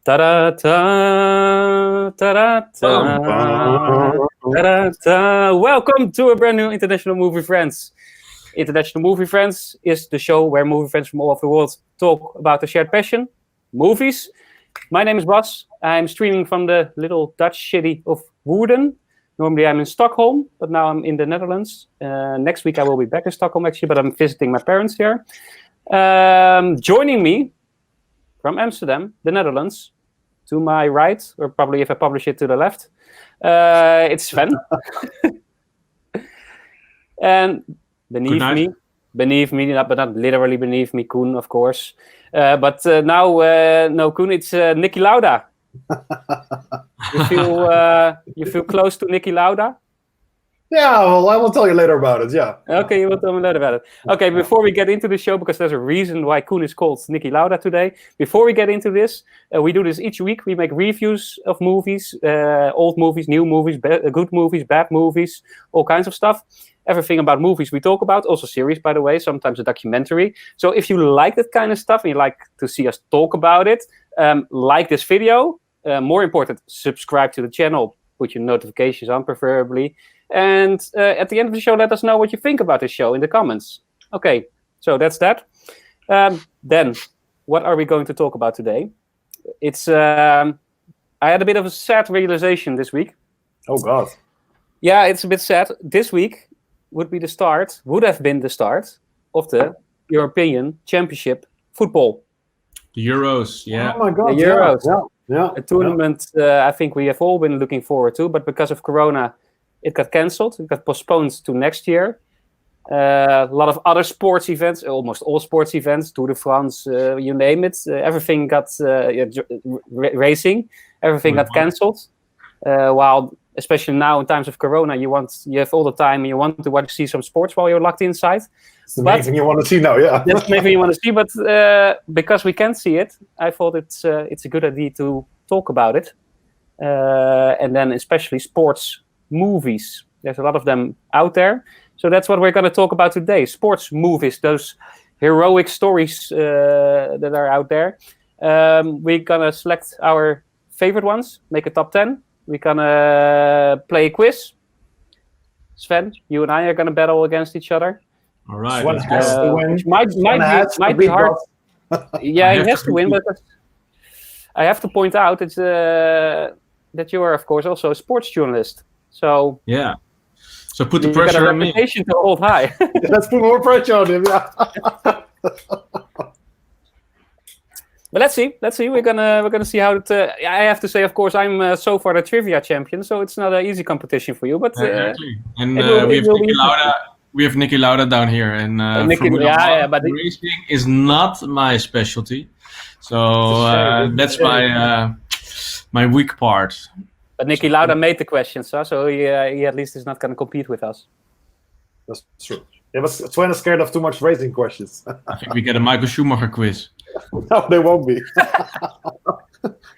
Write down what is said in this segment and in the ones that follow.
Ta-da-ta, ta-da-ta, ta-da-ta. Welcome to a brand new International Movie Friends. International Movie Friends is the show where movie friends from all over the world talk about a shared passion, movies. My name is Bas. I'm streaming from the little Dutch city of Woerden. Normally I'm in Stockholm, but now I'm in the Netherlands. Next week I will be back in Stockholm actually, but I'm visiting my parents here. Joining me from Amsterdam, the Netherlands, to my right, or probably if I publish it to the left, it's Sven. And beneath me, but not literally beneath me, Koen, of course. But now, Koen, it's Niki Lauda. You feel close to Niki Lauda? Yeah, well, I will tell you later about it, yeah. Okay, you will tell me later about it. Okay, before we get into the show, because there's a reason why Koen is called Niki Lauda today. Before we get into this, we do this each week. We make reviews of movies, old movies, new movies, good movies, bad movies, all kinds of stuff. Everything about movies we talk about, also series, by the way, sometimes a documentary. So if you like that kind of stuff and you like to see us talk about it, like this video. More important, subscribe to the channel, put your notifications on preferably. And at the end of the show, let us know what you think about the show in the comments. Okay, so that's that. Then, what are we going to talk about today? It's I had a bit of a sad realization this week. Oh, God. Yeah, it's a bit sad. This week would have been the start of the European Championship football. The Euros, yeah. Oh, my God. The Euros. Yeah. A tournament I think we have all been looking forward to, but because of Corona, it got cancelled. It got postponed to next year. A lot of other sports events, almost all sports events, Tour de France, you name it. Everything got racing. Everything got cancelled. While, especially now in times of Corona, you have all the time and you want to see some sports while you're locked inside. It's the main thing you want to see now, yeah. That's the main thing you want to see, but because we can't see it, I thought it's a good idea to talk about it. And then especially sports movies. There's a lot of them out there. So that's what we're going to talk about today. Sports movies, those heroic stories that are out there. We're going to select our favorite ones, make a top 10. We're going to play a quiz. Sven, you and I are going to battle against each other. All right. One has to win. Which might be hard. Yeah, he has to win, but I have to point out that you are, of course, also a sports journalist. So yeah. So put the pressure on me. Reputation to hold high. Let's put more pressure on him. Yeah. But let's see. We're gonna see how it. I have to say, of course, I'm so far the trivia champion, so it's not an easy competition for you. But exactly. And we have Niki Lauda down here, and but racing is not my specialty. So that's my weak part. But Niki Lauda made the questions, so he at least is not going to compete with us. That's true. Yeah, but Sven is scared of too much racing questions. I think we get a Michael Schumacher quiz. No, they won't be.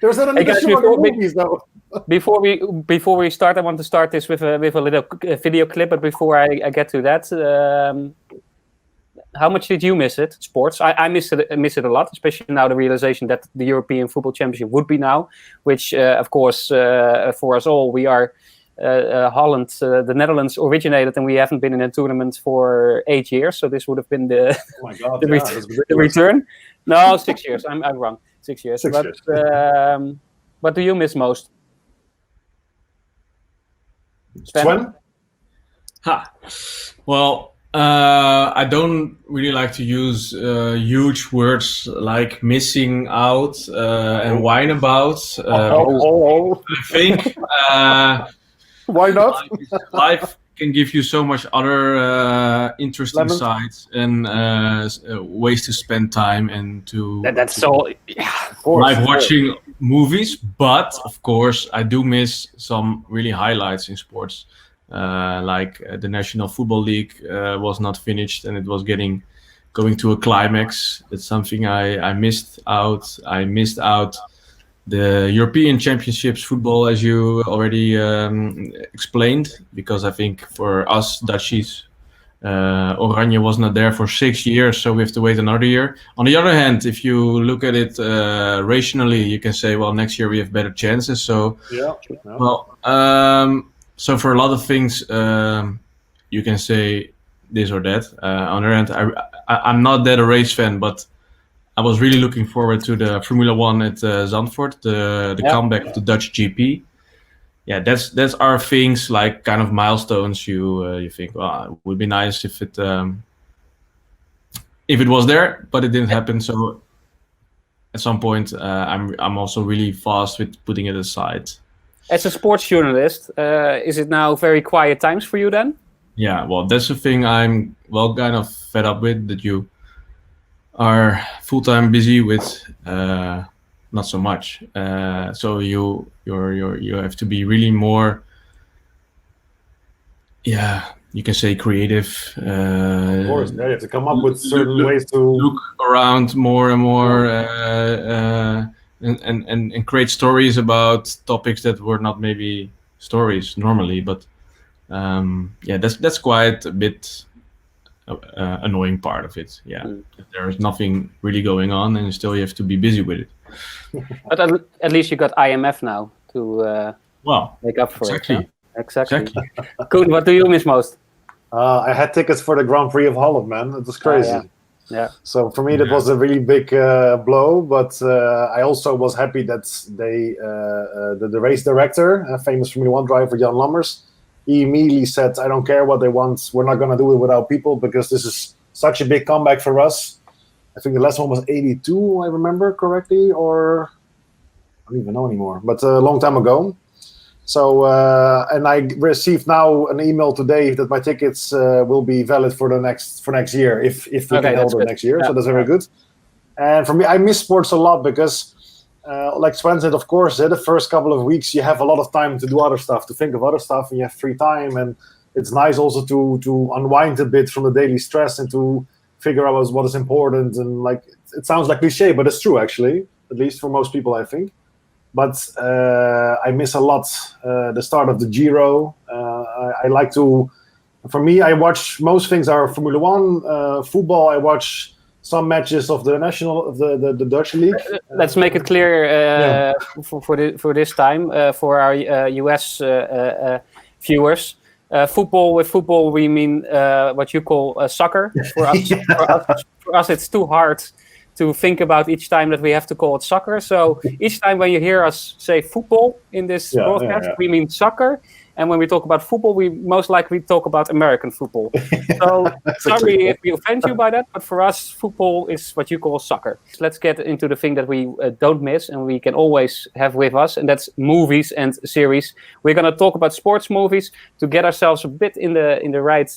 There's not enough Schumacher movies, though. Before we start, I want to start this with a little video clip. But before I get to that, how much did you miss it? Sports, I miss it a lot, especially now the realization that the European Football Championship would be now, which of course for us all, we are Holland, the Netherlands originated, and we haven't been in a tournament for 8 years, so this would have been the the return. No, 6 years. I'm wrong. 6 years. What do you miss most? Sven? Well, I don't really like to use huge words like missing out and whine about. I think why not? Life can give you so much other interesting sides and ways to spend time and to. That's so. Yeah, of course. Like watching movies, but of course I do miss some really highlights in sports. Like the National Football League was not finished and it was going to a climax. It's something I missed out. I missed out the European Championships football, as you already explained, because I think for us Dutchies, Oranje was not there for 6 years, so we have to wait another year. On the other hand, if you look at it rationally, you can say, well, next year we have better chances. So, well, so for a lot of things, you can say this or that. On the other hand, I'm not that a race fan, but I was really looking forward to the Formula One at Zandvoort, the comeback of the Dutch GP. Yeah, that's our things, like kind of milestones. You think, well, it would be nice if it was there, but it didn't happen. So at some point, I'm also really fast with putting it aside. As a sports journalist, is it now very quiet times for you then? Yeah, well, that's the thing I'm kind of fed up with, that you are full-time busy with not so much. So you have to be really more, you can say creative. Of course, you have to come up with certain ways to look around more and more, and create stories about topics that were not maybe stories normally, but that's quite a bit annoying part of it. There is nothing really going on, and still you have to be busy with it. But at least you got IMF now to make up for it. Yeah? Exactly. Koen, what do you miss most? I had tickets for the Grand Prix of Holland, man. It was crazy. Yeah. So for me, that was a really big blow. But I also was happy that the race director, a famous Formula One driver, Jan Lammers, he immediately said, "I don't care what they want. We're not going to do it without people, because this is such a big comeback for us." I think the last one was 82, I remember correctly, or I don't even know anymore, but a long time ago. So, and I received now an email today that my tickets will be valid for next year, if we can hold it next year. So that's very good. And for me, I miss sports a lot because, like Sven said, of course, the first couple of weeks you have a lot of time to do other stuff, to think of other stuff, and you have free time, and it's nice also to unwind a bit from the daily stress and to figure out what is important. And like, it sounds like cliche, but it's true actually, at least for most people, I think. But I miss a lot the start of the Giro. I like to, for me, I watch most things are Formula One, football. I watch some matches of the the Dutch league. Let's make it clear for this time for our US viewers. With football, we mean what you call soccer. For us, it's too hard to think about each time that we have to call it soccer. So each time when you hear us say football in this broadcast, we mean soccer. And when we talk about football, we most likely talk about American football. So sorry if we offend you by that, but for us, football is what you call soccer. So let's get into the thing that we don't miss and we can always have with us, and that's movies and series. We're going to talk about sports movies to get ourselves a bit in the right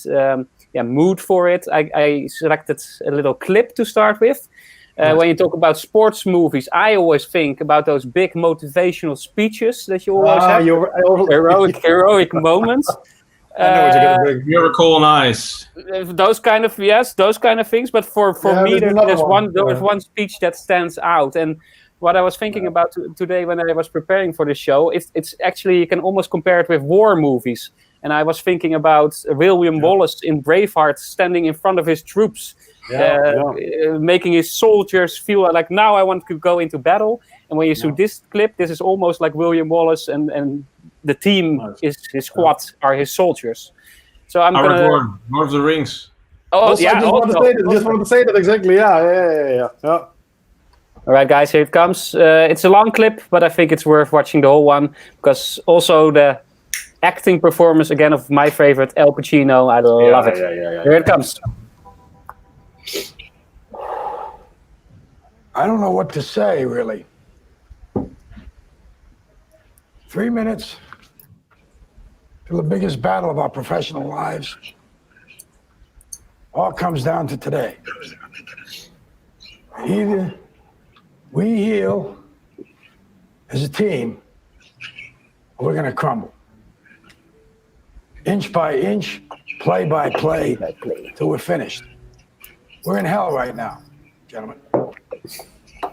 mood for it. I selected a little clip to start with. When you talk about sports movies, I always think about those big motivational speeches that you always have. Heroic moments. Miracle on Ice. Those kind of things. But for me, there's one speech that stands out. And what I was thinking about today when I was preparing for the show, it's actually, you can almost compare it with war movies. And I was thinking about William Wallace in Braveheart standing in front of his troops. Making his soldiers feel like, now I want to go into battle. And when you see this clip, this is almost like William Wallace and the team, his squad are his soldiers. So I'm going to... Lord of the Rings. Oh, also, I just wanted to say that exactly. Yeah. All right, guys, here it comes. It's a long clip, but I think it's worth watching the whole one, because also the acting performance, again, of my favorite, Al Pacino. I love it. Here it comes. I don't know what to say, really. 3 minutes to the biggest battle of our professional lives. All comes down to today. Either we heal as a team, or we're going to crumble. Inch by inch, play by play, till we're finished. We're in hell right now, gentlemen.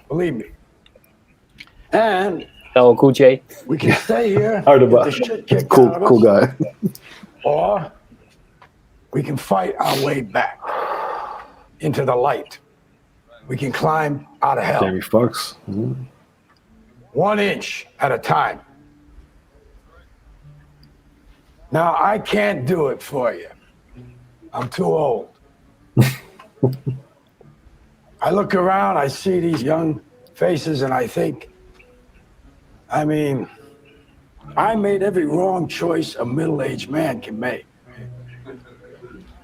Believe me. And Cool J. We can stay here. The shit kicked out of us, cool guy. Or we can fight our way back into the light. We can climb out of hell. Jamie Foxx. Mm-hmm. 1 inch at a time. Now, I can't do it for you. I'm too old. I look around, I see these young faces, and I think, I mean, I made every wrong choice a middle-aged man can make.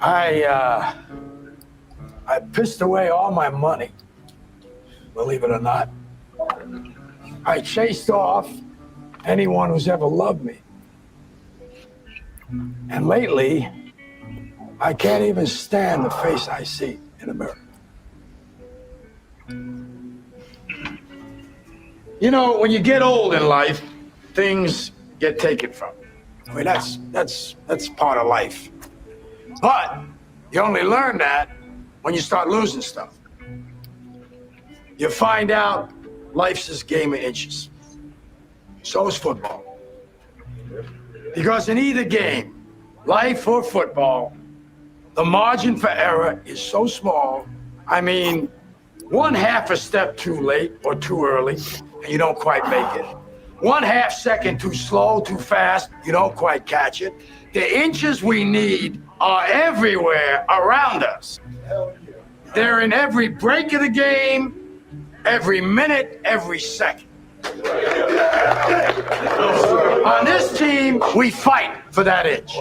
I pissed away all my money, believe it or not. I chased off anyone who's ever loved me. And lately, I can't even stand the face I see in the mirror. You know, when you get old in life, things get taken from you. I mean, that's part of life. But you only learn that when you start losing stuff. You find out life's this game of inches. So is football. Because in either game, life or football, the margin for error is so small. I mean, 1/2 a step too late or too early, and you don't quite make it. 1/2 second too slow, too fast, you don't quite catch it. The inches we need are everywhere around us. They're in every break of the game, every minute, every second. On this team, we fight for that inch.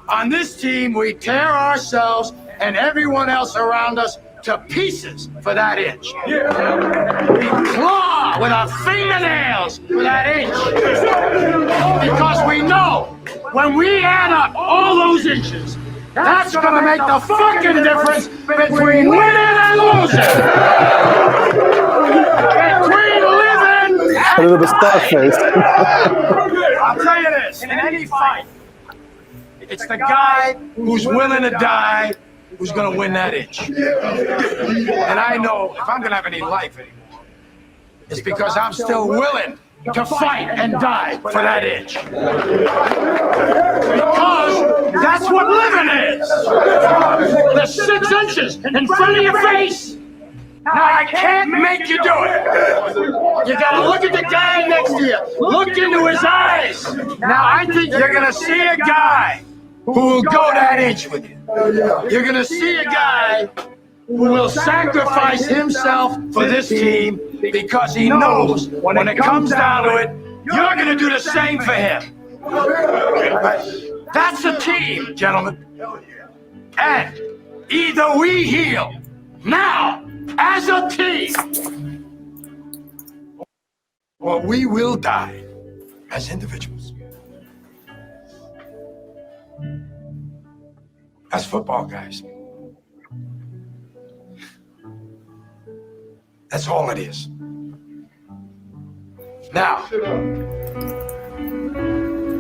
On this team, we tear ourselves and everyone else around us to pieces for that inch. We claw with our fingernails for that inch. Because we know when we add up all those inches, that's gonna make the fucking difference between winning and losing. Between living A little bit star face. I'll tell you this, in any fight, it's the guy who's willing to die who's going to win that inch. And I know if I'm going to have any life anymore, it's because I'm still willing to fight and die for that inch. Because that's what living is. The 6 inches in front of your face. Now, I can't make you do it. You gotta look at the guy next to you. Look into his eyes. Now, I think you're gonna see a guy who will go that inch with you. You're gonna see a guy who will sacrifice himself for this team because he knows when it comes down to it, you're gonna do the same for him. That's a team, gentlemen. And either we heal now as a team, or we will die as individuals. That's football, guys. That's all it is. Now,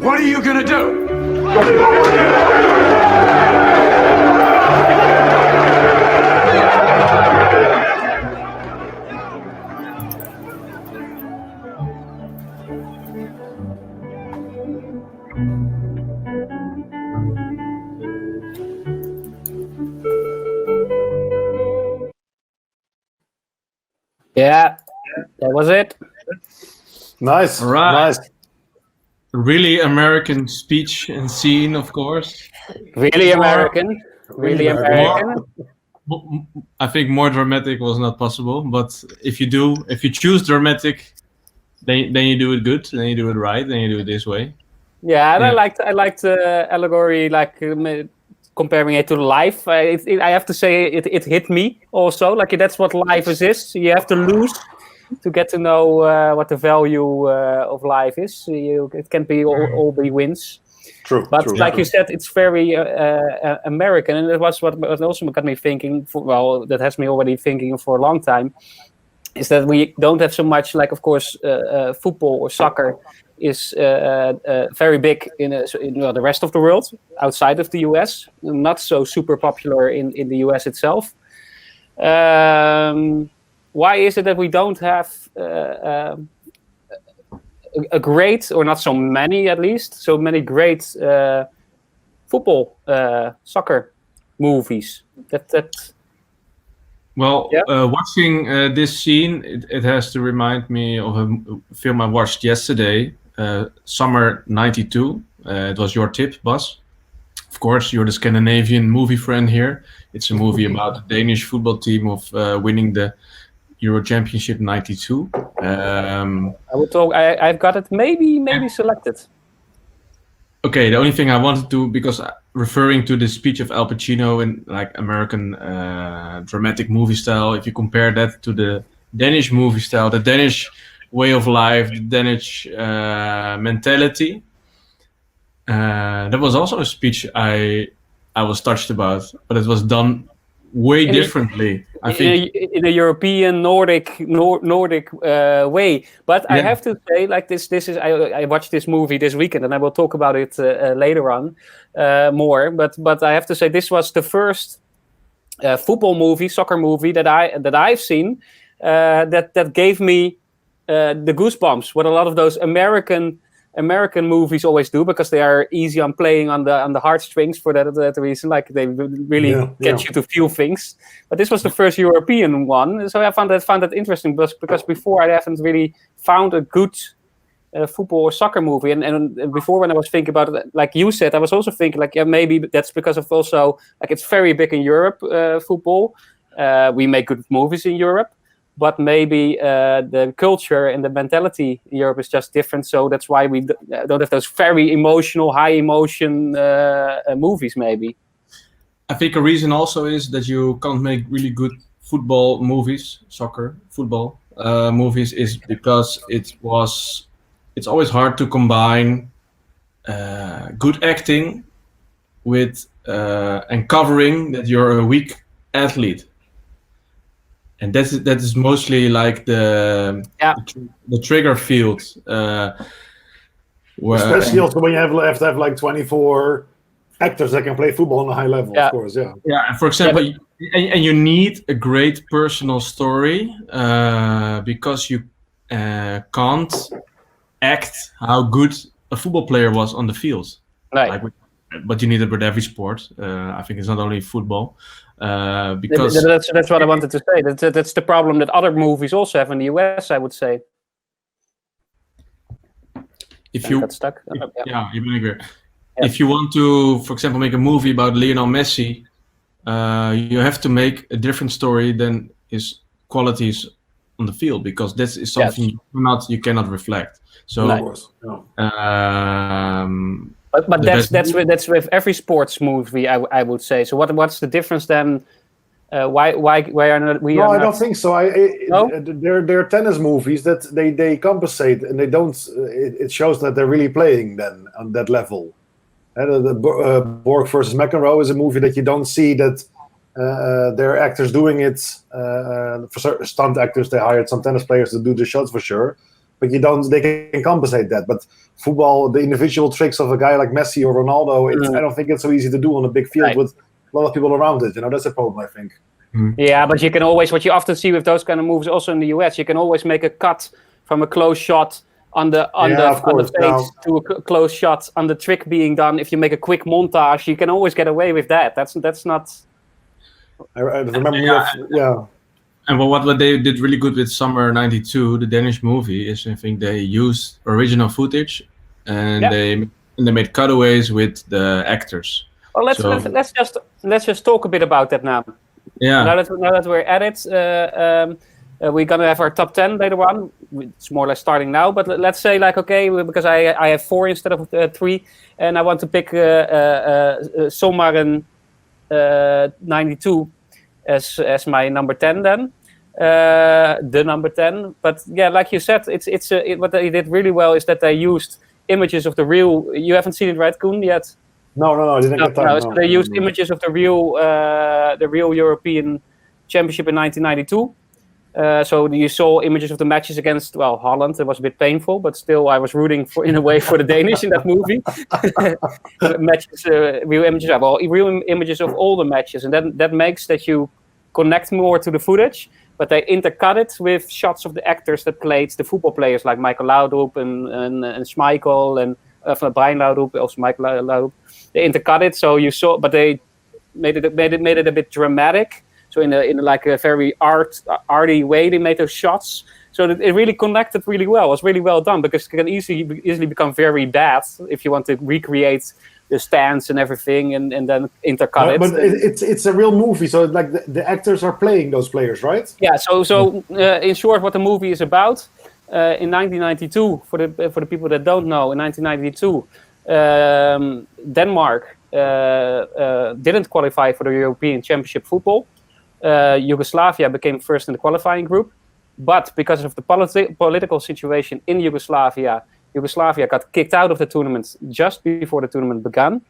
what are you gonna do? Yeah, that was it. Nice. Right. Nice. Really American speech and scene, of course. Really American. Really American. I think more dramatic was not possible, but if you choose dramatic, then you do it good, then you do it right, then you do it this way. Yeah, and Yeah. I liked the allegory, comparing it to life. I have to say it hit me also. Like that's what life is. You have to lose to get to know what the value of life is. It can't be all be wins. True. But true. like you said, it's very American, and it was what also got me thinking. That has me already thinking for a long time. Is that we don't have so much, like, of course, football or soccer is very big in the rest of the world, outside of the US. Not so super popular in the US itself. Why is it that we don't have a great, or not so many at least, so many great football, soccer movies. Well, watching this scene, it has to remind me of a film I watched yesterday, Summer '92. It was your tip, Bas. Of course, you're the Scandinavian movie friend here. It's a movie about the Danish football team of winning the Euro Championship '92. I would talk. I've got it maybe selected. Okay, the only thing I wanted to, because referring to the speech of Al Pacino in like American dramatic movie style, if you compare that to the Danish movie style, the Danish way of life, the Danish mentality, that was also a speech I was touched about, but it was done way differently. I think in a European Nordic way. But I have to say, like this is I watched this movie this weekend, and I will talk about it later on more. But I have to say, this was the first football movie, soccer movie that I've seen that gave me the goosebumps. What a lot of those American movies always do, because they are easy on playing on the heartstrings for that reason. Like they really get you to feel things. But this was the first European one, so I found that interesting because before I haven't really found a good football or soccer movie. And before, when I was thinking about it, like you said, I was also thinking like maybe that's because of also like it's very big in Europe, football. We make good movies in Europe. But maybe the culture and the mentality in Europe is just different. So that's why we don't have those very emotional, high emotion movies, maybe. I think a reason also is that you can't make really good football movies, soccer, football movies, is because it's always hard to combine good acting with and covering that you're a weak athlete. And that is mostly like the trigger field. Especially also when you have to have like 24 actors that can play football on a high level, of course. Yeah. And for example, and you need a great personal story because you can't act how good a football player was on the field. Right. But you need it with every sport. I think it's not only football. Because that's what I wanted to say. That's the problem that other movies also have in the US, I would say. If you got stuck. You really agree. If you want to, for example, make a movie about Lionel Messi, you have to make a different story than his qualities on the field, because this is something you cannot reflect. So, of course. But that's with every sports movie, I would say. So what's the difference then? Why are not we? No, I don't think so. There are tennis movies that they compensate, and they don't. It shows that they're really playing then on that level. Borg versus McEnroe is a movie that you don't see that there are actors doing it. For certain stunt actors, they hired some tennis players to do the shots for sure. But they can compensate that. But football, the individual tricks of a guy like Messi or Ronaldo, I don't think it's so easy to do on a big field with a lot of people around it. That's a problem, I think. Yeah, but you can always, what you often see with those kind of movies, also in the US, you can always make a cut from a close shot on the face to a close shot on the trick being done. If you make a quick montage, you can always get away with that. That's not. I remember. And what they did really good with Summer '92, the Danish movie, is I think they used original footage, and they made cutaways with the actors. Well, let's just talk a bit about that now. Yeah. Now that we're at it, we're gonna have our top 10 later on. It's more or less starting now, but let's say because I have 4 instead of 3, and I want to pick Sommaren '92 as my number 10 then. The number 10, but like you said, what they did really well is that they used images of the real. You haven't seen it, right, Koen, yet? No, I didn't get time. So they used images of the real European Championship in 1992. So you saw images of the matches against Holland. It was a bit painful, but still I was rooting in a way for the Danish in that movie. Matches, real images of all the matches, and that makes that you connect more to the footage. But they intercut it with shots of the actors that played the football players, like Michael Laudrup and Schmeichel and van Brian Laudrup, also Mike Laudrup. They intercut it, so you saw, but they made it a bit dramatic. So in like a very arty way, they made those shots. So that it really connected really well. It was really well done, because it can easily become very bad if you want to recreate the stance and everything, and then intercut it. But it's a real movie, so like the actors are playing those players, right? Yeah. So in short, what the movie is about, in 1992, for the people that don't know, in 1992, Denmark didn't qualify for the European Championship football. Yugoslavia became first in the qualifying group, but because of the political situation in Yugoslavia got kicked out of the tournament just before the tournament began.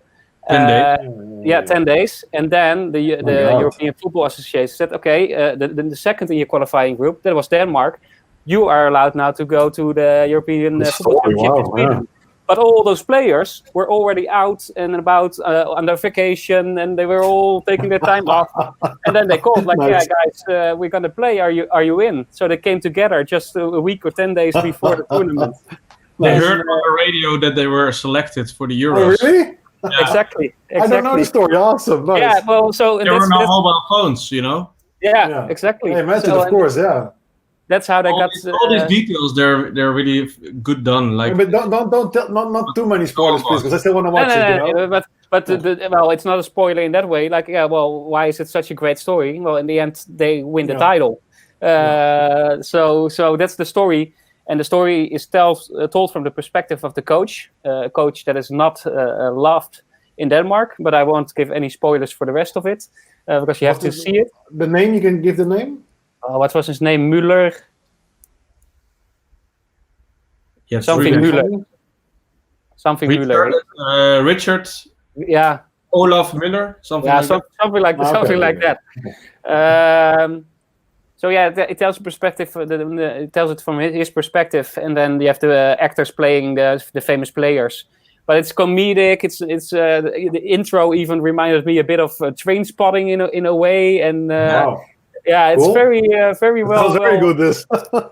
10 days. Yeah, 10 days. And then the European Football Association said, okay, the second in your qualifying group, that was Denmark, you are allowed now to go to the European Football Championship in Sweden. But all those players were already out and about on their vacation, and they were all taking their time off. And then they called, like, nice. Yeah, guys, we're going to play. Are you in? So they came together just a week or 10 days before the tournament. They heard on the radio that they were selected for the Euros. Oh, really? Yeah. Exactly. I don't know the story. Awesome. Nice. Yeah, well, so... There were no mobile phones, you know? Yeah. Exactly. I imagine, of course, yeah. That's how they got. All these details, they're really good done. Like, but don't tell, not too many spoilers, please, because I still want to watch it. You know? But well, it's not a spoiler in that way. Like, yeah, well, why is it such a great story? Well, in the end, they win the title. So that's the story, and the story is told from the perspective of the coach, a coach that is not loved in Denmark. But I won't give any spoilers for the rest of it because you have to see it. The name, you can give the name. What was his name? Müller? Yeah, something Müller. Something Müller. Richard. Yeah. Olaf Müller. Something like that. Something like that. So yeah, it tells perspective. It tells it from his perspective, and then you have the actors playing the famous players. But it's comedic. It's the intro even reminded me a bit of Trainspotting in a way, and. Wow. Yeah, it's cool. very well. Sounds very good. This.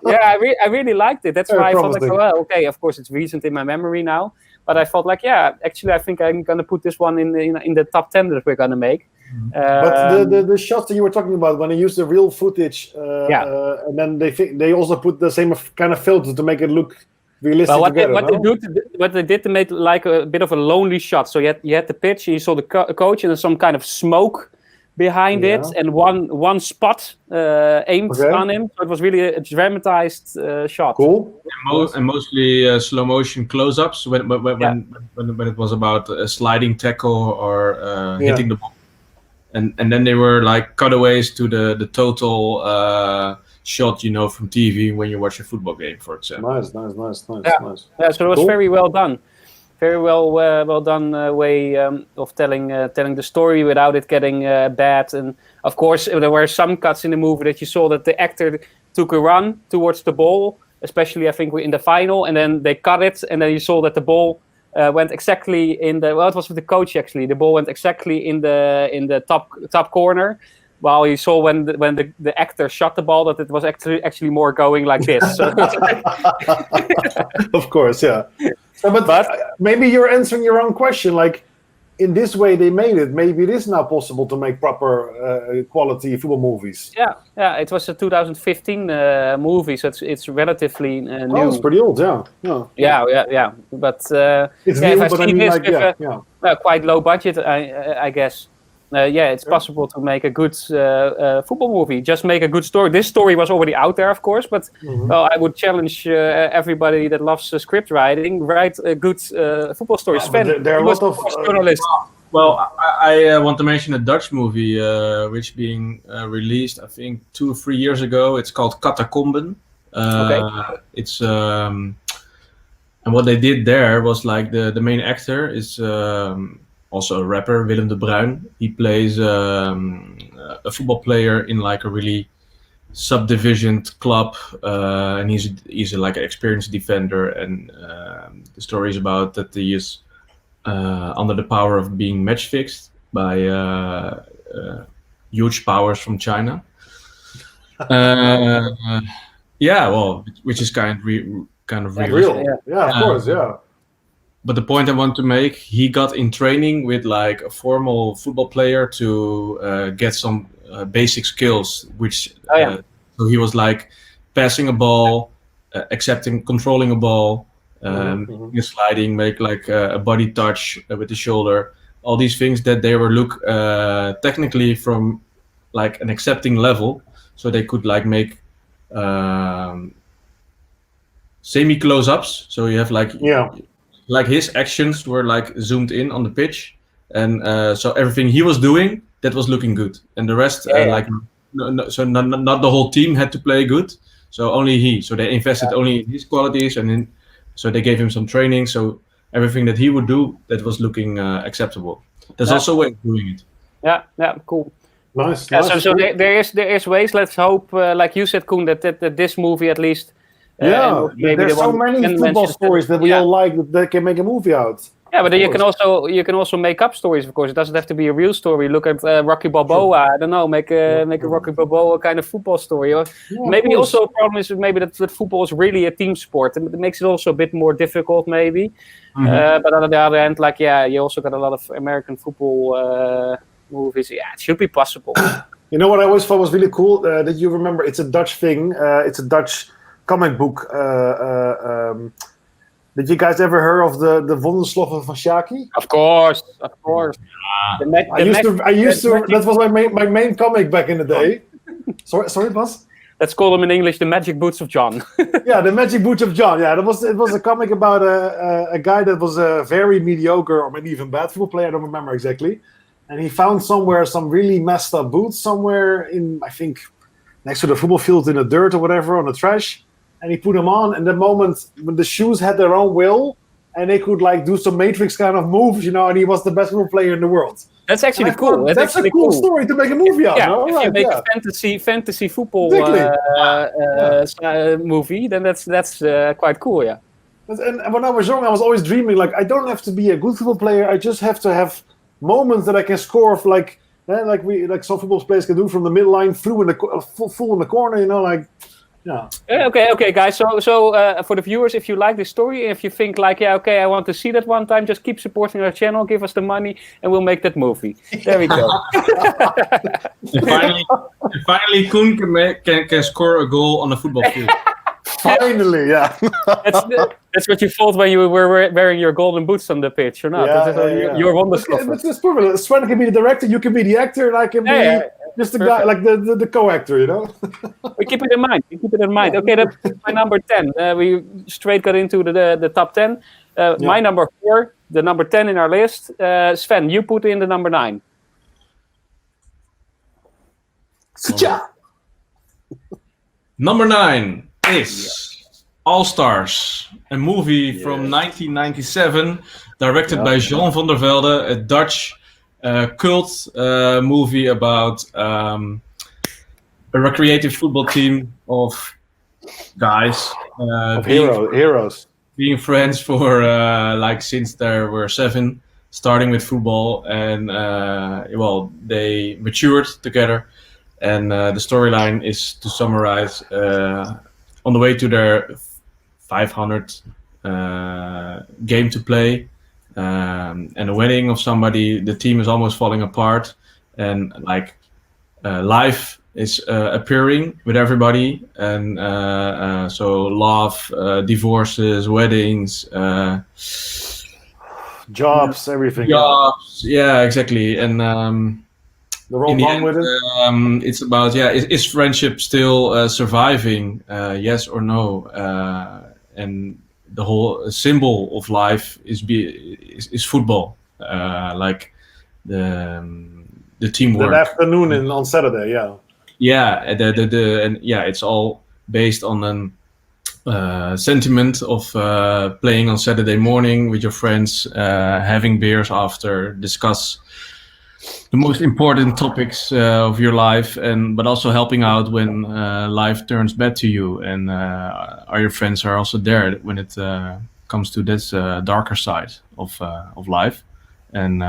Yeah, I really liked it. That's very why promising. I thought, like, well, okay, of course it's recent in my memory now, but I felt like, yeah, actually, I think I'm gonna put this one in the top 10 that we're gonna make. But the shots that you were talking about, when they use the real footage, and then they also put the same kind of filter to make it look realistic. Well, what they did to make like a bit of a lonely shot. So you had the pitch, you saw the coach, and then some kind of smoke behind it, and one spot aimed on him. So it was really a dramatized shot. Cool. And mostly slow motion close-ups when it was about a sliding tackle or hitting the ball. And then they were like cutaways to the total shot, you know, from TV when you watch a football game, for example. Nice. Yeah, so it was very well done. Very well done way of telling the story without it getting bad. And of course, there were some cuts in the movie that you saw that the actor took a run towards the ball, especially I think in the final, and then they cut it, and then you saw that the ball went exactly in the. Well, it was with the coach actually. The ball went exactly in the top corner. While you saw when the actor shot the ball that it was actually more going like this. So of course, yeah. But maybe you're answering your own question. Like, in this way they made it. Maybe it is now possible to make proper quality football movies. Yeah. It was a 2015 movie, so it's relatively new. Oh, it's pretty old, yeah. But it's new, if I but see I mean, this quite low budget, I guess. It's possible to make a good football movie. Just make a good story. This story was already out there, of course, but I would challenge everybody that loves script writing, write a good football story. Sven, there are a lot of journalists. Well, I want to mention a Dutch movie which being released, I think 2 or 3 years ago. It's called Catacomben. It's and what they did there was like the main actor is. Also a rapper, Willem de Bruin. He plays a football player in like a really subdivisioned club, and he's like an experienced defender. And the story is about that he is under the power of being match fixed by huge powers from China. Yeah, which is kind of real. Yeah, of course, yeah. but the point I want to make, he got in training with like a formal football player to get some basic skills, which so he was like passing a ball, controlling a ball, sliding, make like a body touch with the shoulder, all these things that they were technically from like an accepting level, so they could like make semi close-ups. So you have like his actions were like zoomed in on the pitch, and so everything he was doing, that was looking good, and the rest like so not the whole team had to play good, so only he. So they invested only in his qualities, and so they gave him some training, so everything that he would do, that was looking acceptable. There's also a way of doing it. Yeah, cool. Nice. So there is ways. Let's hope, like you said, Koen, that this movie at least. There's so many football stories that we all like that they can make a movie out. Yeah, but then you can also make up stories. Of course, it doesn't have to be a real story. Look at Rocky Balboa. I don't know, make a Rocky Balboa kind of football story. Or maybe also a problem is maybe that football is really a team sport, and it makes it also a bit more difficult, maybe. But on the other hand, like you also got a lot of American football movies. Yeah, it should be possible. You know what I always thought was really cool? That you remember, it's a Dutch thing. It's a Dutch comic book. Did you guys ever hear of the Wondersloffen van Shaki? Of course. I used to. That was my main comic back in the day. Sorry, Bas. Let's call them in English the Magic Boots of John. Yeah, the Magic Boots of John. Yeah, it was a comic about a guy that was a very mediocre or maybe even bad football player. I don't remember exactly. And he found somewhere some really messed up boots somewhere in, I think, next to the football field in the dirt or whatever, on the trash. And he put them on, and the moment when the shoes had their own will, and they could like do some Matrix kind of moves, and he was the best football player in the world. That's actually cool. That's a cool story to make a movie out. Yeah, if you make a fantasy football movie, then that's quite cool. Yeah. And when I was young, I was always dreaming like I don't have to be a good football player. I just have to have moments that I can score like some football players can do from the midline through in the full in the corner. Yeah. Okay, guys. So for the viewers, if you like this story, if you think like, I want to see that one time, just keep supporting our channel, give us the money, and we'll make that movie. There we go. Finally, Koen can score a goal on a football field. Finally, yeah. That's what you thought when you were wearing your golden boots on the pitch, or not? You're Wondersloffen. It's perfect. Sven can be the director, you can be the actor, and I can be just the guy, like the co-actor, We keep it in mind. Okay, that's my number 10. We straight got into the top 10. My number 4, the number 10 in our list. Sven, you put in the number 9. Number 9 is All Stars, a movie from 1997, directed by Jean van der Velde, a Dutch cult movie about a recreative football team of guys, heroes, being friends for since they were 7, starting with football, and they matured together. And the storyline is, to summarize, on the way to their 500 game to play, and a wedding of somebody, the team is almost falling apart, and life is appearing with everybody, and so love, divorces, weddings, jobs, everything. Yeah, exactly. And they're all wrong with it. It's about is friendship still surviving? Yes or no? And the whole symbol of life is football, like the teamwork. That afternoon on Saturday, it's all based on a sentiment of playing on Saturday morning with your friends, having beers after, discuss the most important topics of your life, but also helping out when life turns bad to you, and your friends are also there when it comes to this darker side of life. And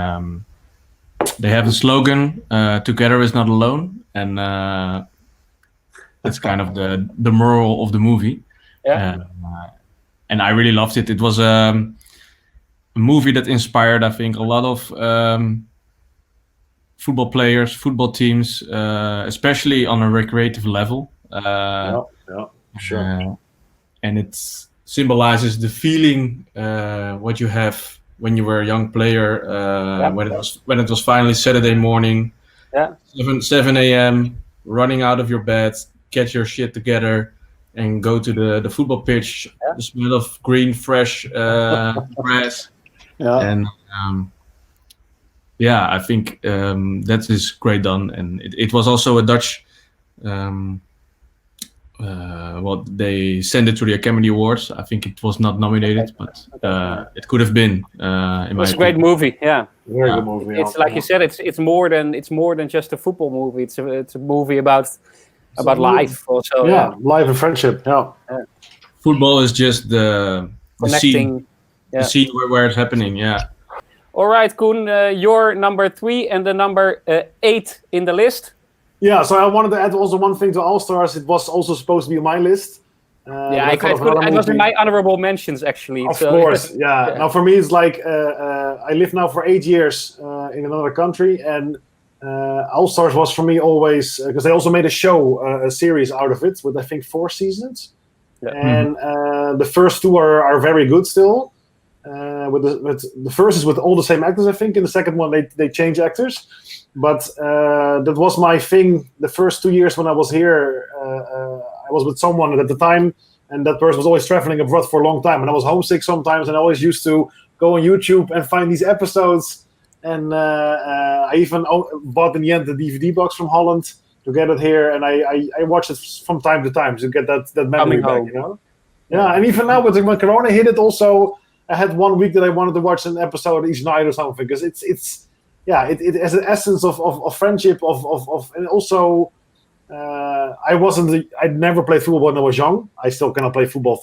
they have a slogan, "Together is not alone," and that's kind of the moral of the movie. And I really loved it. It was a movie that inspired, I think, a lot of football players, football teams, especially on a recreative level. Sure. And it symbolizes the feeling what you have when you were a young player, when it was finally Saturday morning, 7 a.m., running out of your bed, get your shit together, and go to the football pitch. The smell of green, fresh grass, and I think that is great done. And it was also a Dutch. They sent it to the Academy Awards. I think it was not nominated, but it could have been. It's a great movie. Yeah, very good movie. It's like you said. It's more than just a football movie. It's a movie about life also. Life and friendship. Football is just the scene, the scene where it's happening. Yeah. All right, Koen, your number 3 and the number 8 in the list. Yeah, so I wanted to add also one thing to All Stars. It was also supposed to be on my list. It was in my honorable mentions, actually. Of course, yeah. Now, for me, it's like I lived now for 8 years in another country, and All Stars was for me always, because they also made a show, a series out of it, with I think 4 seasons. Yeah. And the first 2 are very good still. With the first is with all the same actors, I think. In the second one, they change actors. But that was my thing. The first 2 years when I was here, I was with someone at the time, and that person was always traveling abroad for a long time. And I was homesick sometimes, and I always used to go on YouTube and find these episodes. And I even bought in the end the DVD box from Holland to get it here, and I watched it from time to time to get that memory back, you know? Yeah, and even now when Corona hit it also, I had 1 week that I wanted to watch an episode each night or something, because it has an essence of friendship, and also I'd never played football when I was young. I still cannot play football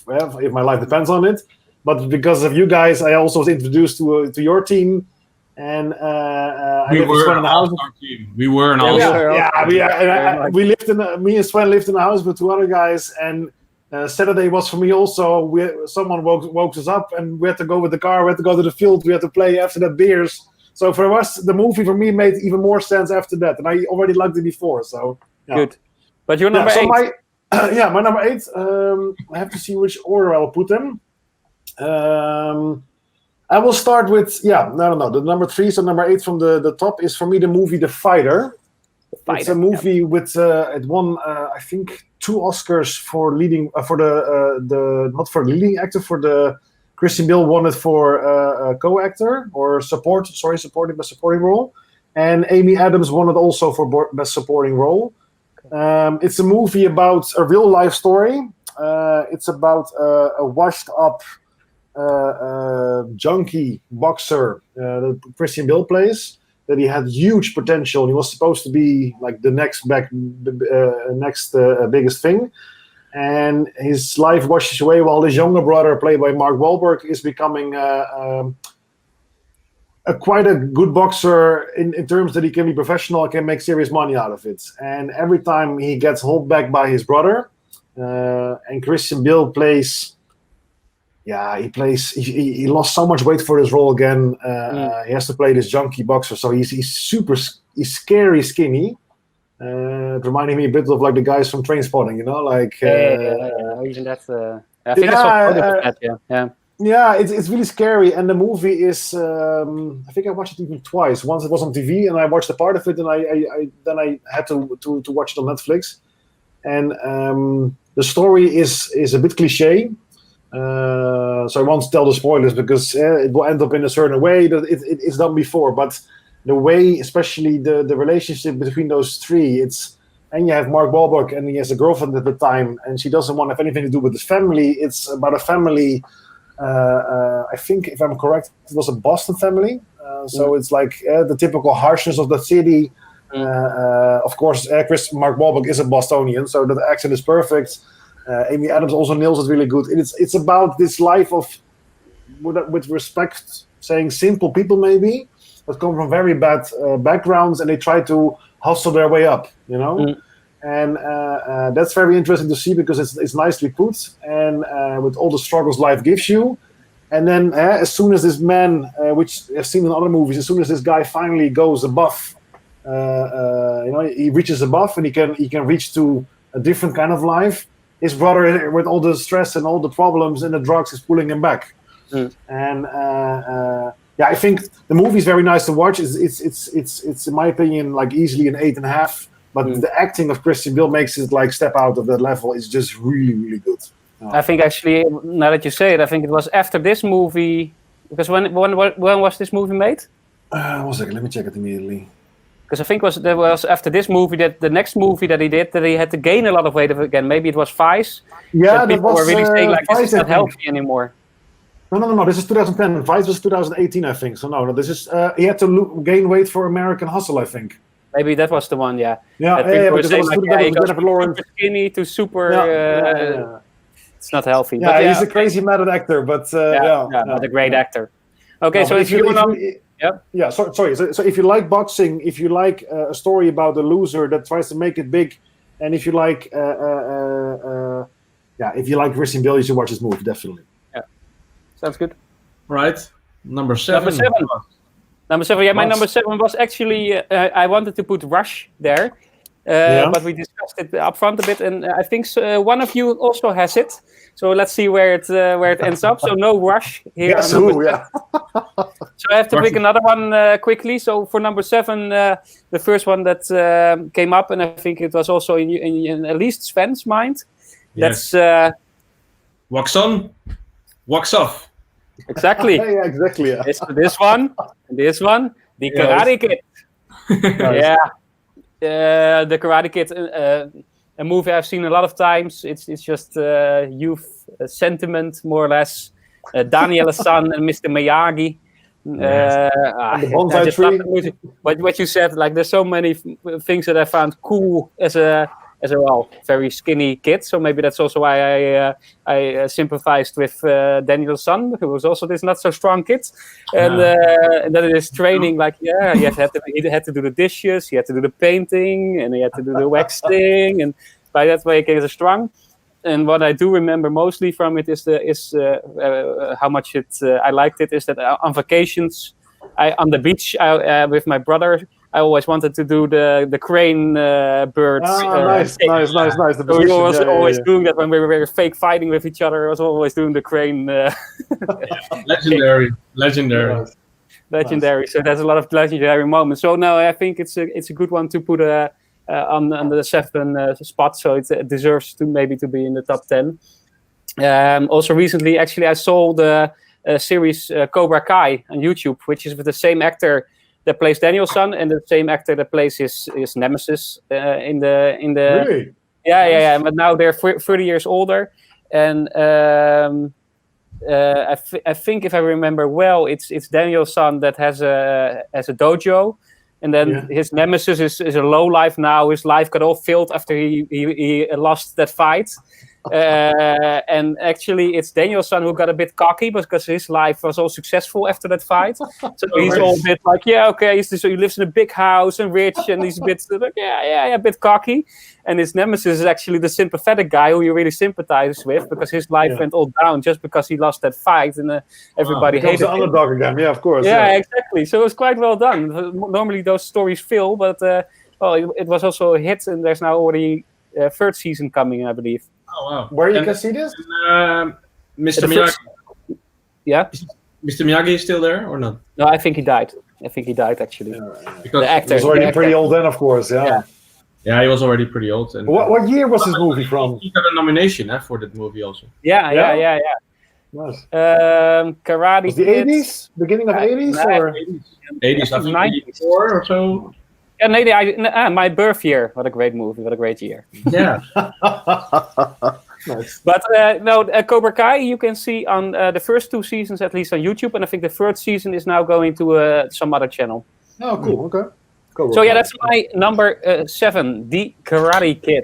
if my life depends on it. But because of you guys, I also was introduced to your team, and we were an all-star team. We were an all-star. Me and Sven lived in a house with 2 other guys, and Saturday was for me also. Someone woke us up, and we had to go with the car. We had to go to the field. We had to play after that beers. So for us, the movie for me made even more sense after that, and I already liked it before. So good. But your number 8. My number 8. I have to see which order I'll put them. I will start with the number 3. So number 8 from the top is for me the movie The Fighter. It's a movie with it won I think 2 Oscars for leading for the not for leading actor, for the Christian Bale won it for co-actor or supporting best supporting role, and Amy Adams won it also for best supporting role. It's a movie about a real life story. It's about a washed up junkie boxer that Christian Bale plays. That he had huge potential. He was supposed to be like the next biggest thing, and his life washes away while his younger brother, played by Mark Wahlberg, is becoming quite a good boxer in terms that he can be professional and can make serious money out of it. And every time he gets held back by his brother, and Christian Bale plays. Yeah, he lost so much weight for this role again. He has to play this junkie boxer, so he's scary skinny. Reminding me a bit of like the guys from Trainspotting, you know, like. Even that's. I think I saw Yeah, it's really scary, and the movie is. I think I watched it even twice. Once it was on TV, and I watched a part of it, and I had to watch it on Netflix, and the story is a bit cliche. So I won't tell the spoilers because it will end up in a certain way that it's done before. But the way, especially the relationship between those 3, and you have Mark Wahlberg, and he has a girlfriend at the time, and she doesn't want to have anything to do with his family. It's about a family. I think, if I'm correct, it was a Boston family. So it's like the typical harshness of the city. Of course, Mark Wahlberg is a Bostonian, so the accent is perfect. Amy Adams also nails it really good. It's about this life of, with respect, saying simple people maybe that come from very bad backgrounds, and they try to hustle their way up, you know. And that's very interesting to see because it's nicely put, and with all the struggles life gives you, And then as soon as this man, which I've seen in other movies, as soon as this guy finally goes above, he reaches above and he can reach to a different kind of life. His brother, with all the stress and all the problems and the drugs, is pulling him back. And I think the movie is very nice to watch. It's in my opinion like easily an 8.5. But the acting of Christian Bale makes it like step out of that level. It's just really, really good. I think actually, now that you say it, I think it was after this movie. Because when was this movie made? 1 second, let me check it immediately. Because I think there was after this movie that the next movie that he did that he had to gain a lot of weight again. Maybe it was Vice. Yeah, that people were really saying like Vice, this is not healthy anymore. No. This is 2010. Vice was 2018, I think. So no. This is he had to gain weight for American Hustle, I think. Maybe that was the one. Yeah. Because it was Jennifer Lawrence. Super skinny to super. It's not healthy. Yeah, but he's a crazy mad actor, but but a great actor. Okay, so if you sorry. So if you like boxing, if you like a story about a loser that tries to make it big, and if you like, if you like Christian Bale, you should watch this movie definitely. Yeah, sounds good. Right, number 7. Number 7. Yeah, my number 7 was actually I wanted to put Rush there, but we discussed it up front a bit, and I think one of you also has it. So let's see where it ends up. So no Rush here. Yes, So I have to pick another one quickly. So for number 7, the first one that came up, and I think it was also in at least Sven's mind. Yes. That's Wax on, wax off. Exactly. Yeah, exactly. Yeah. This one, the Karate Kid. The Karate Kid. A movie I've seen a lot of times. It's just youth sentiment, more or less. Daniel's son and Mr. Miyagi. The bonsai tree. What you said, like there's so many things that I found cool as a very skinny kid. So maybe that's also why I sympathized with Daniel's son, who was also this not so strong kid, and that it is training. Like he had to do the dishes, he had to do the painting, and he had to do the waxing, and by that way he was strong. And what I do remember mostly from it is how much I liked it. Is that on vacations, on the beach with my brother, I always wanted to do the crane birds. Nice. The so we were always doing that when we were fake fighting with each other. I was always doing the crane. Legendary. Legendary. So there's a lot of legendary moments. So no, I think it's a good one to put on the 7 spot. So it deserves to maybe to be in the top 10. Also recently, actually, I saw the series Cobra Kai on YouTube, which is with the same actor that plays Daniel's son and the same actor that plays his nemesis in the. Really? Yeah. But now they're 30 years older, and I think if I remember well, it's Daniel's son that has a dojo, and then his nemesis is a low life now. His life got all filled after he lost that fight. And actually it's Daniel's son who got a bit cocky because his life was all successful after that fight. So he's all a bit like, he lives in a big house and rich, and he's a bit like, a bit cocky. And his nemesis is actually the sympathetic guy who you really sympathize with, because his life went all down just because he lost that fight, and everybody hated him. The underdog again, yeah, of course. Yeah, exactly. So it was quite well done. Normally those stories fail, but it was also a hit, and there's now already a 3rd season coming, I believe. Oh, wow. Where you can see this? Mr. Miyagi. Yeah? Mr. Miyagi is still there or not? No, I think he died. Actually. Because the actor. He was already pretty old then, of course, Yeah, he was already pretty old. And what year was this movie from? He got a nomination for that movie also. Yeah. Nice. Karate was the 80s? Beginning of 80s? Or? 80s, I think 94 or so. Yeah, my birth year. What a great movie! What a great year! Yeah. Nice. But Cobra Kai you can see on the first 2 seasons at least on YouTube, and I think the 3rd season is now going to some other channel. Oh, cool. Okay. So that's my number 7, The Karate Kid.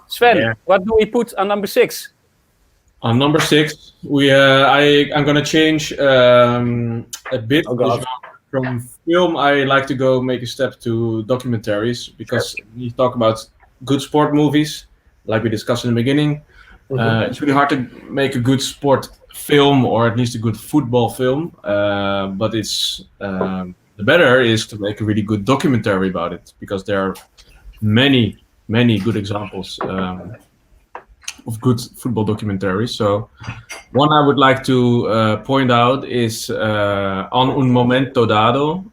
Sven, what do we put on number 6? On number 6, I'm gonna change a bit. From film, I like to go make a step to documentaries, because we talk about good sport movies, like we discussed in the beginning. It's really hard to make a good sport film, or at least a good football film. But it's the better is to make a really good documentary about it, because there are many good examples of good football documentaries. So one I would like to point out is On un Momento Dado,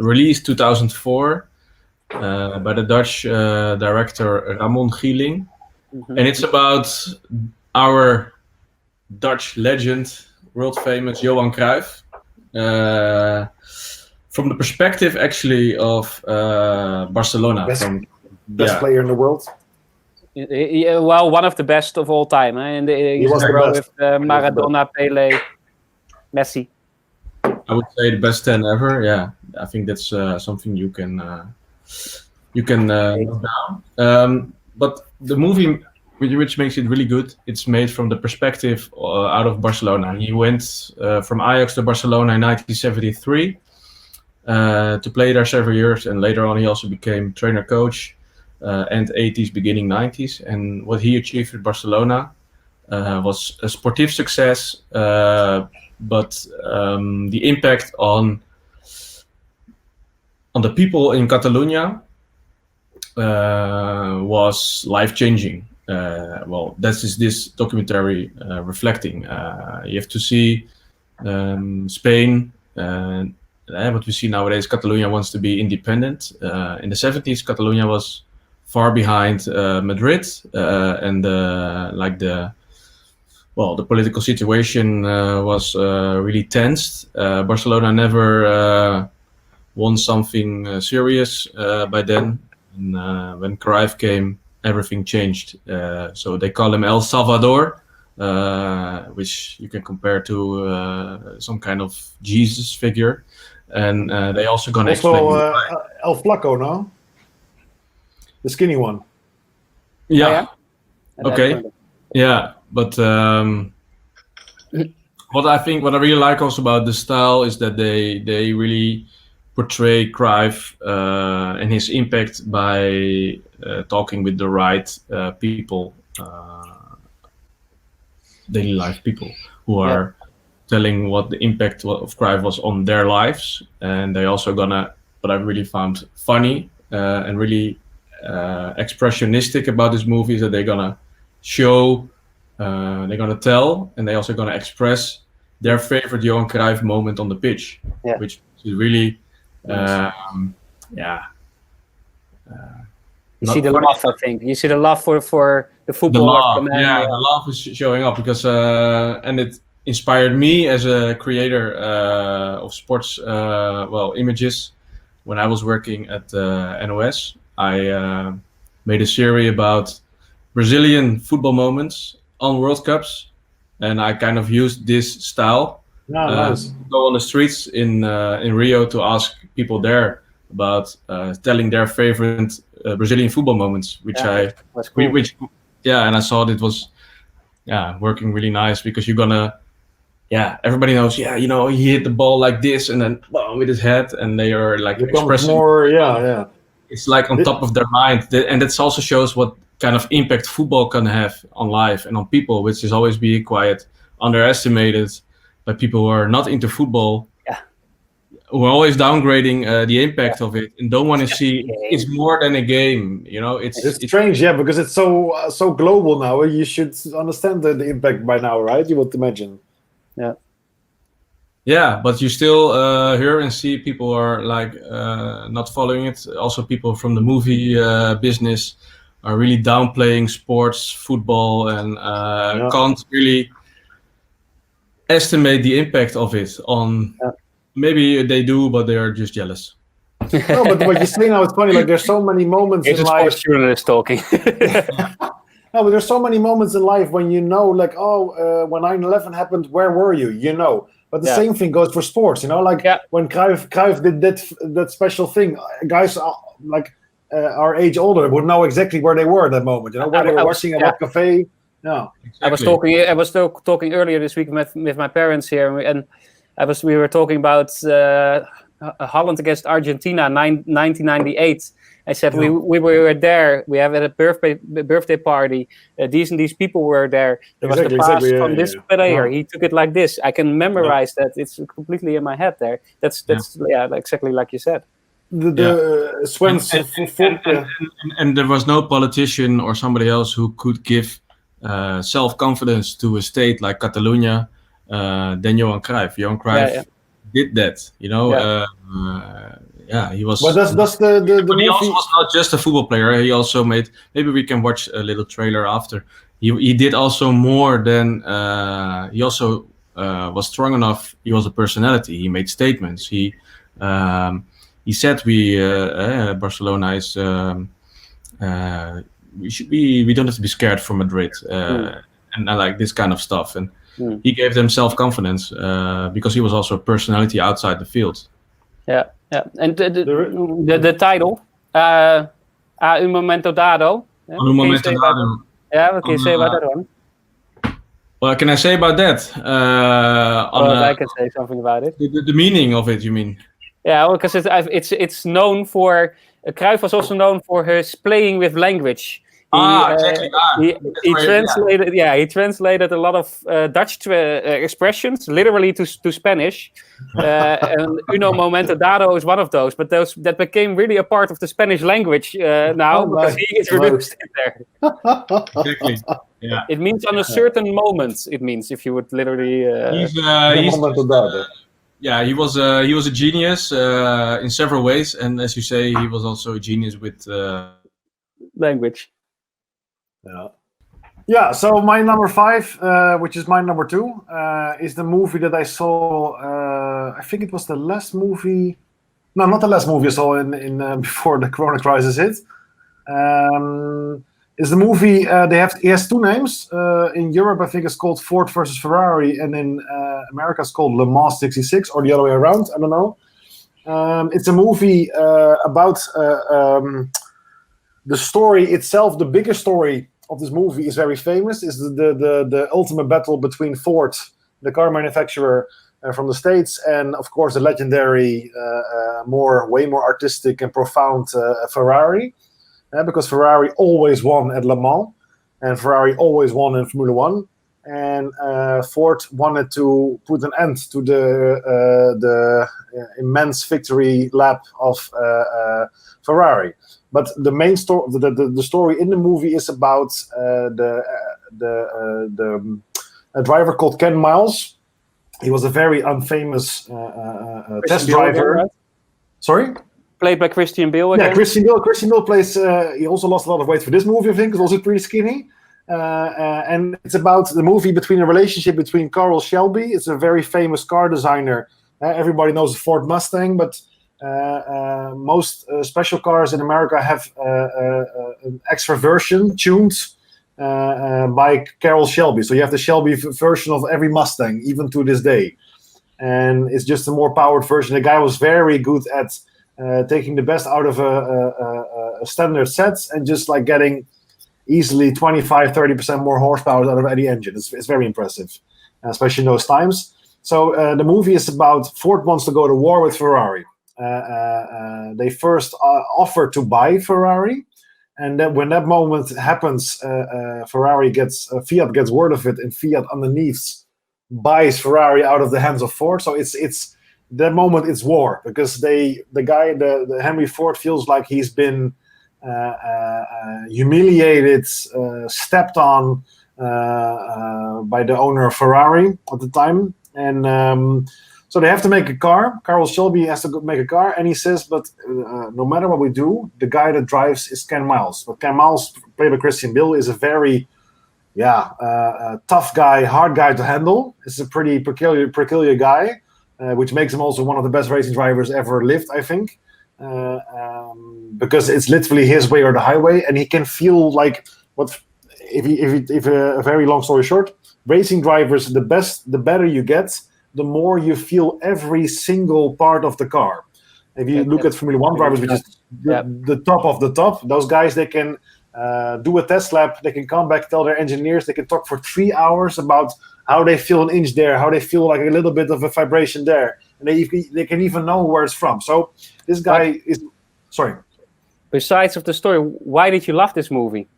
released 2004 by the Dutch director Ramon Gieling. And it's about our Dutch legend, world famous Johan Cruyff, from the perspective actually of Barcelona. Best player in the world. Well, one of the best of all time. And he was the best. With Maradona, Pele, Messi. I would say the best 10 ever. Yeah, I think that's something you can note down. But the movie, which makes it really good, it's made from the perspective out of Barcelona. He went from Ajax to Barcelona in 1973 to play there several years, and later on he also became trainer coach. End 80s, beginning 90s, and what he achieved with Barcelona was a sportive success, but the impact on the people in Catalonia was life-changing. Well, that is this documentary reflecting. You have to see Spain. What we see nowadays, Catalonia wants to be independent. In the 70s, Catalonia was far behind Madrid, and the political situation was really tensed. Barcelona never won something serious by then. And when Cruyff came, everything changed. So they call him El Salvador, which you can compare to some kind of Jesus figure. And they also gonna explain. El Flaco, no? The skinny one. Yeah. Okay. Yeah, but what I really like also about the style is that they really portray Cruyff and his impact by talking with the right people, daily life people who are telling what the impact of Cruyff was on their lives, and they also gonna, what I really found funny and really expressionistic about this movie is that they're gonna show, they're gonna tell, and they're also gonna express their favorite Johan Cruyff moment on the pitch, which is really, you see the love. I think you see the love for the football. The love is showing up because, and it inspired me as a creator of sports, images. When I was working at NOS, I made a series about Brazilian football moments on World Cups, and I kind of used this style. Nice. Go on the streets in Rio to ask people there about telling their favorite Brazilian football moments, which and I thought it was working really nice because you're gonna everybody knows he hit the ball like this and then with his head, and they are like expressing more it's like on top of their mind, and that also shows what kind of impact football can have on life and on people, which is always being quite underestimated by people who are not into football. Who are always downgrading the impact of it and don't want to see it's more than a game. It's strange, because it's so global now. You should understand the impact by now, right? You would imagine. Yeah, but you still hear and see people are like not following it. Also, people from the movie business are really downplaying sports, football, and can't really estimate the impact of it on. Maybe they do, but they are just jealous. No, but what you say now is funny. Like there's so many moments in life. It's a journalist talking. No, but there's so many moments in life when when 9/11 happened, where were you? But the same thing goes for sports. When Cruyff did that special thing, guys our age older would know exactly where they were at that moment. Where they were watching at what cafe. Yeah, exactly. I was talking earlier this week with my parents here, and we were talking about Holland against Argentina, 1998. I said we were there. We have a birthday party. These people were there. There was the pass from this player. He took it like this. I can memorize that. It's completely in my head there. That's exactly like you said. Sven's and there was no politician or somebody else who could give self-confidence to a state like Catalonia than Johan Cruyff. Johan Cruyff did that, he was. But that's the but he also was not just a football player. He also made. Maybe we can watch a little trailer after. He did also more than. He also was strong enough. He was a personality. He made statements. He said Barcelona is. We don't have to be scared from Madrid and like this kind of stuff. And he gave them self-confidence because he was also a personality outside the field. Yeah. And the title, Un Momento Dado. Un Momento Dado. What can you say about that one? What can I say about that? I can say something about it. The meaning of it, you mean? Yeah, well, because it's known for. Cruyff was also known for his playing with language. Exactly. He translated. Yeah, he translated a lot of Dutch expressions literally to Spanish. And Uno Momento Dado is one of those. But that became really a part of the Spanish language now because he introduced it there. Exactly. Yeah. It means on a certain moment. It means if you would literally. He was a genius in several ways, and as you say, he was also a genius with language. Yeah. So my number 5, which is my number 2, is the movie that I saw. I think it was the last movie. No, not the last movie I saw in before the Corona crisis hit. Is the movie? He has 2 names. In Europe, I think it's called Ford versus Ferrari, and in America, it's called Le Mans '66, or the other way around. I don't know. It's a movie about the story itself. The bigger story of this movie is very famous. Is the ultimate battle between Ford, the car manufacturer from the States, and of course the legendary, way more artistic and profound Ferrari. Because Ferrari always won at Le Mans, and Ferrari always won in Formula 1, and Ford wanted to put an end to the immense victory lap of Ferrari. But the main story, the story in the movie is about a driver called Ken Miles. He was a very unfamous test driver. Right? Sorry. Played by Christian Bale again. Yeah, Christian Bale plays. He also lost a lot of weight for this movie. I think he's also pretty skinny. And it's about the movie between a relationship between Carroll Shelby. It's a very famous car designer. Everybody knows the Ford Mustang, but most special cars in America have an extra version tuned by Carroll Shelby. So you have the Shelby version of every Mustang, even to this day. And it's just a more powered version. The guy was very good at taking the best out of a standard set and just like getting easily 25-30% more horsepower out of any engine. It's very impressive, especially in those times. So the movie is about Ford wants to go to war with Ferrari. They first offer to buy Ferrari, and then when that moment happens, Fiat gets word of it, and Fiat underneath buys Ferrari out of the hands of Ford. So it's that moment, it's war, because the Henry Ford feels like he's been humiliated, stepped on by the owner of Ferrari at the time, and so they have to make a car. Carroll Shelby has to make a car, and he says, but no matter what we do, the guy that drives is Ken Miles. But Ken Miles, played by Christian Bale, is a very tough guy, hard guy to handle. It's a pretty peculiar guy, which makes him also one of the best racing drivers ever lived, I think, because it's literally his way or the highway, and he can feel like what. If a very long story short, racing drivers, the better you get, the more you feel every single part of the car. If you look at Formula 1 drivers, which is the top of the top, those guys, they can do a test lap, they can come back, tell their engineers, they can talk for 3 hours about how they feel an inch there, how they feel like a little bit of a vibration there, and they can even know where it's from. So this guy is sorry. Besides of the story, why did you love this movie?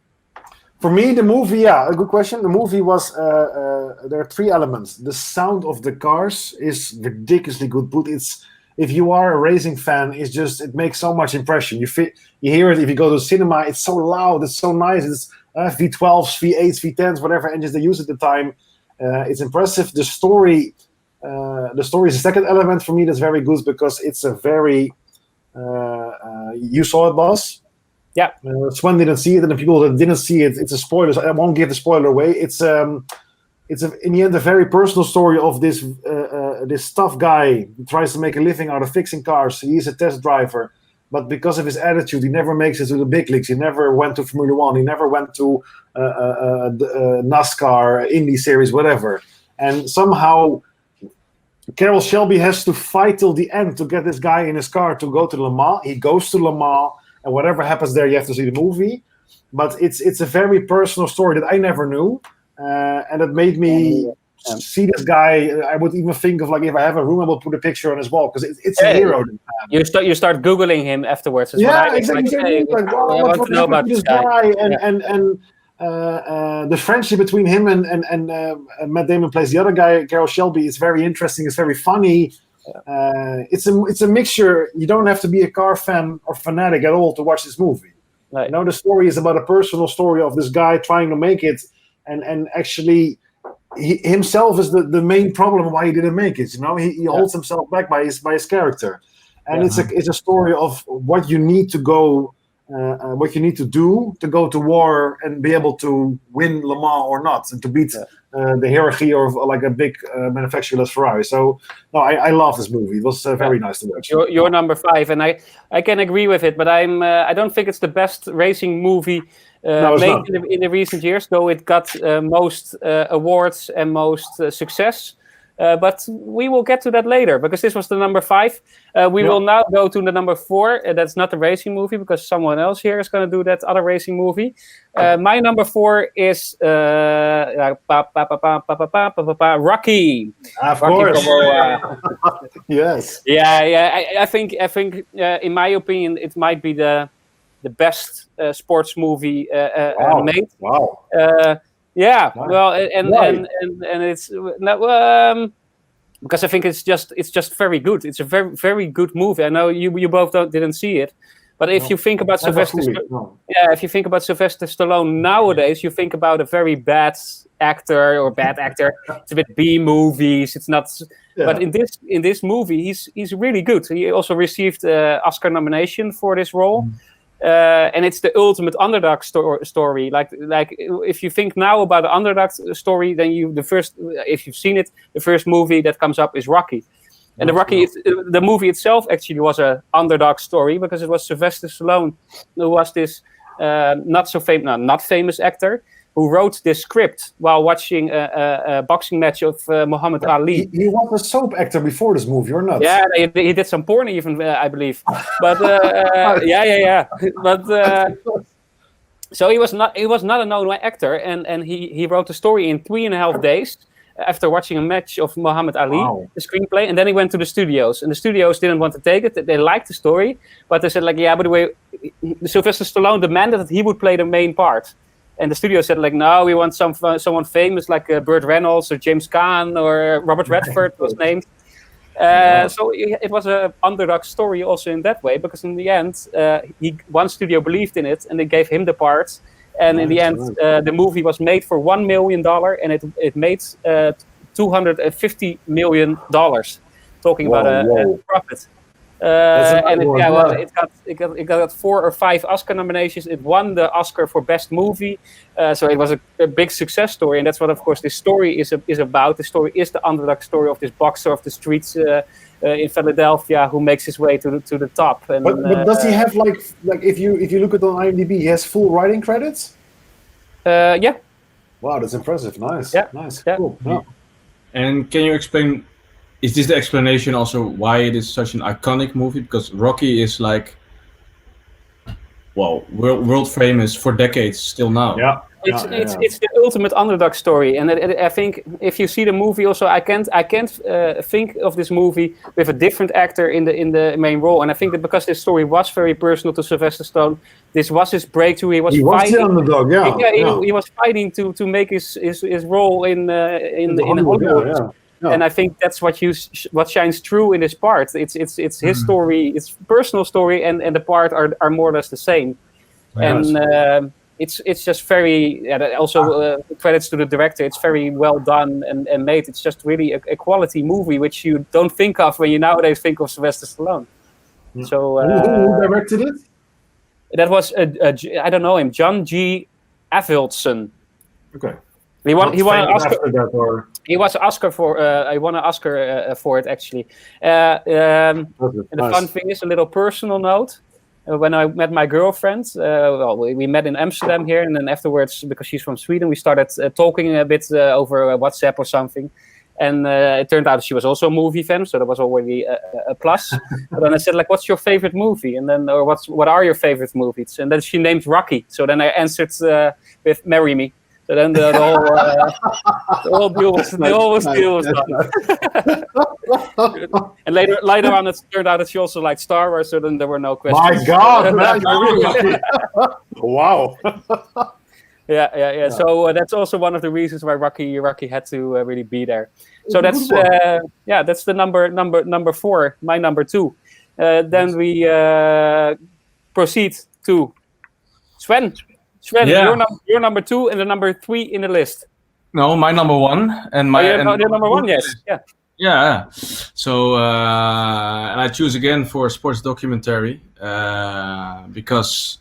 For me, the movie, a good question. The movie was there are three elements. The sound of the cars is ridiculously good. But if you are a racing fan, it makes so much impression. You hear it if you go to the cinema. It's so loud. It's so nice. It's V12s, V8s, V10s, whatever engines they use at the time. It's impressive. The story is the second element for me that's very good because it's a very. You saw it, boss. Yeah. Sven didn't see it, and the people that didn't see it, it's a spoiler. So I won't give the spoiler away. It's in the end a very personal story of this tough guy who tries to make a living out of fixing cars. He's a test driver, but because of his attitude, he never makes it to the big leagues. He never went to Formula One. He never went to NASCAR, Indy Series, whatever. And somehow Carroll Shelby has to fight till the end to get this guy in his car to go to Le Mans. He goes to Le Mans. And whatever happens there, you have to see the movie. But it's a very personal story that I never knew. And it made me see this guy. I would even think of, like, if I have a room, I will put a picture on his wall. Because it's a hero. You start Googling him afterwards. Exactly. Like, what happened to this guy? And the friendship between him and Matt Damon plays the other guy, Carroll Shelby, is very interesting. It's very funny. It's a mixture. You don't have to be a car fan or fanatic at all to watch this movie. Right. You know, the story is about a personal story of this guy trying to make it, and actually he himself is the main problem why he didn't make it. You know, he holds himself back by his character, and it's a story of what you need to go. What you need to do to go to war and be able to win Le Mans or not, and to beat the hierarchy of like a big manufacturer as Ferrari. So, no, I love this movie. It was very nice to watch. You're number 5, and I can agree with it. But I don't think it's the best racing movie made in the recent years, though it got most awards and most success. But we will get to that later, because this was the number 5. We will now go to the number 4. That's not a racing movie, because someone else here is going to do that other racing movie. My number 4 is Rocky. Of Rocky course. Yes. Yeah. I think in my opinion, it might be the best sports movie made. Wow. Yeah, well, and it's because I think it's just very good. It's a very, very good movie. I know you both didn't see it, but if you think about Sylvester Stallone nowadays, you think about a very bad actor. It's a bit B movies. It's not, but in this movie, he's really good. He also received Oscar nomination for this role. And it's the ultimate underdog story. Like if you think now about the underdog story, then if you've seen it, the first movie that comes up is Rocky. And the movie itself actually was an underdog story, because it was Sylvester Stallone, who was this not famous actor, who wrote this script while watching a boxing match of Muhammad Ali. He was a soap actor before this movie, or not? Yeah, he did some porn even, I believe. But yeah. But so he was not a known actor, and he wrote the story in 3.5 days after watching a match of Muhammad Ali, the screenplay, and then he went to the studios, and the studios didn't want to take it. They liked the story, but they said, like, by the way, Sylvester Stallone demanded that he would play the main part. And the studio said, like, no, we want someone famous, like Burt Reynolds or James Caan or Robert Redford was named. So it was an underdog story also in that way, because in the end, one studio believed in it, and they gave him the part. And in the end, the movie was made for $1 million, and it made $250 million. Talking about a profit. It got 4 or 5 Oscar nominations. It won the Oscar for Best Movie, so it was a big success story, and that's what, of course, this story is about. The story is the underdog story of this boxer of the streets in Philadelphia who makes his way to the top. And, but does he have like if you look at on IMDb, he has full writing credits? Yeah. Wow, that's impressive. Nice. Yeah. Nice. Yeah. Cool. Yeah. And can you explain? Is this the explanation also why it is such an iconic movie? Because Rocky is like, well, world famous for decades still now. Yeah. It's the ultimate underdog story, and I think if you see the movie, also I can't think of this movie with a different actor in the main role, and I think that because this story was very personal to Sylvester Stallone, this was his breakthrough. He was fighting. The underdog, He was fighting to make his role in Hollywood. Yeah. And I think that's what shines through in this part. It's his story, it's personal story, and the part are more or less the same. Yes. And it's just very also credits to the director. It's very well done and made. It's just really a quality movie which you don't think of when you nowadays think of Sylvester Stallone. So who directed it? That was I don't know him, John G. Avildsen. Okay. He won an Oscar. He was Oscar for. I won an Oscar for it actually. And the fun thing is, a little personal note. When I met my girlfriend, we met in Amsterdam here, and then afterwards, because she's from Sweden, we started talking a bit over WhatsApp or something. And it turned out she was also a movie fan, so that was already a plus. But then I said, like, "What's your favorite movie?" And then, or what are your favorite movies? And then she named Rocky. So then I answered with "Marry Me." So then the whole deal was done. And later on, it turned out that she also liked Star Wars. So then there were no questions. My God, man! Wow. Yeah. So that's also one of the reasons why Rocky had to really be there. So that's that's the number 4, my number 2. Then we proceed to Sven. Sven, you're number 2 and the number 3 in the list. No, my number 1 and my you're number 1. Yes, yeah. Yeah. So and I choose again for a sports documentary because.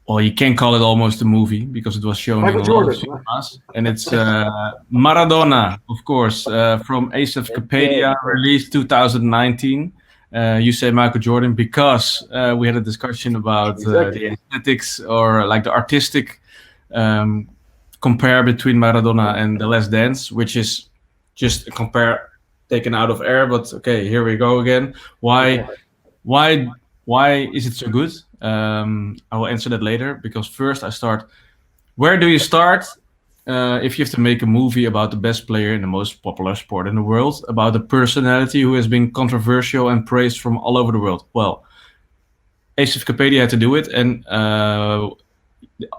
Well, you can call it almost a movie because it was shown in a lot of cinemas. And it's Maradona, of course, from Wikipedia, released 2019. You say Michael Jordan because we had a discussion about the aesthetics or like the artistic compare between Maradona and The Last Dance, which is just a compare taken out of air. But okay, here we go again. Why is it so good? I will answer that later because first I start. Where do you start if you have to make a movie about the best player in the most popular sport in the world, about a personality who has been controversial and praised from all over the world? Well, Wikipedia had to do it, and the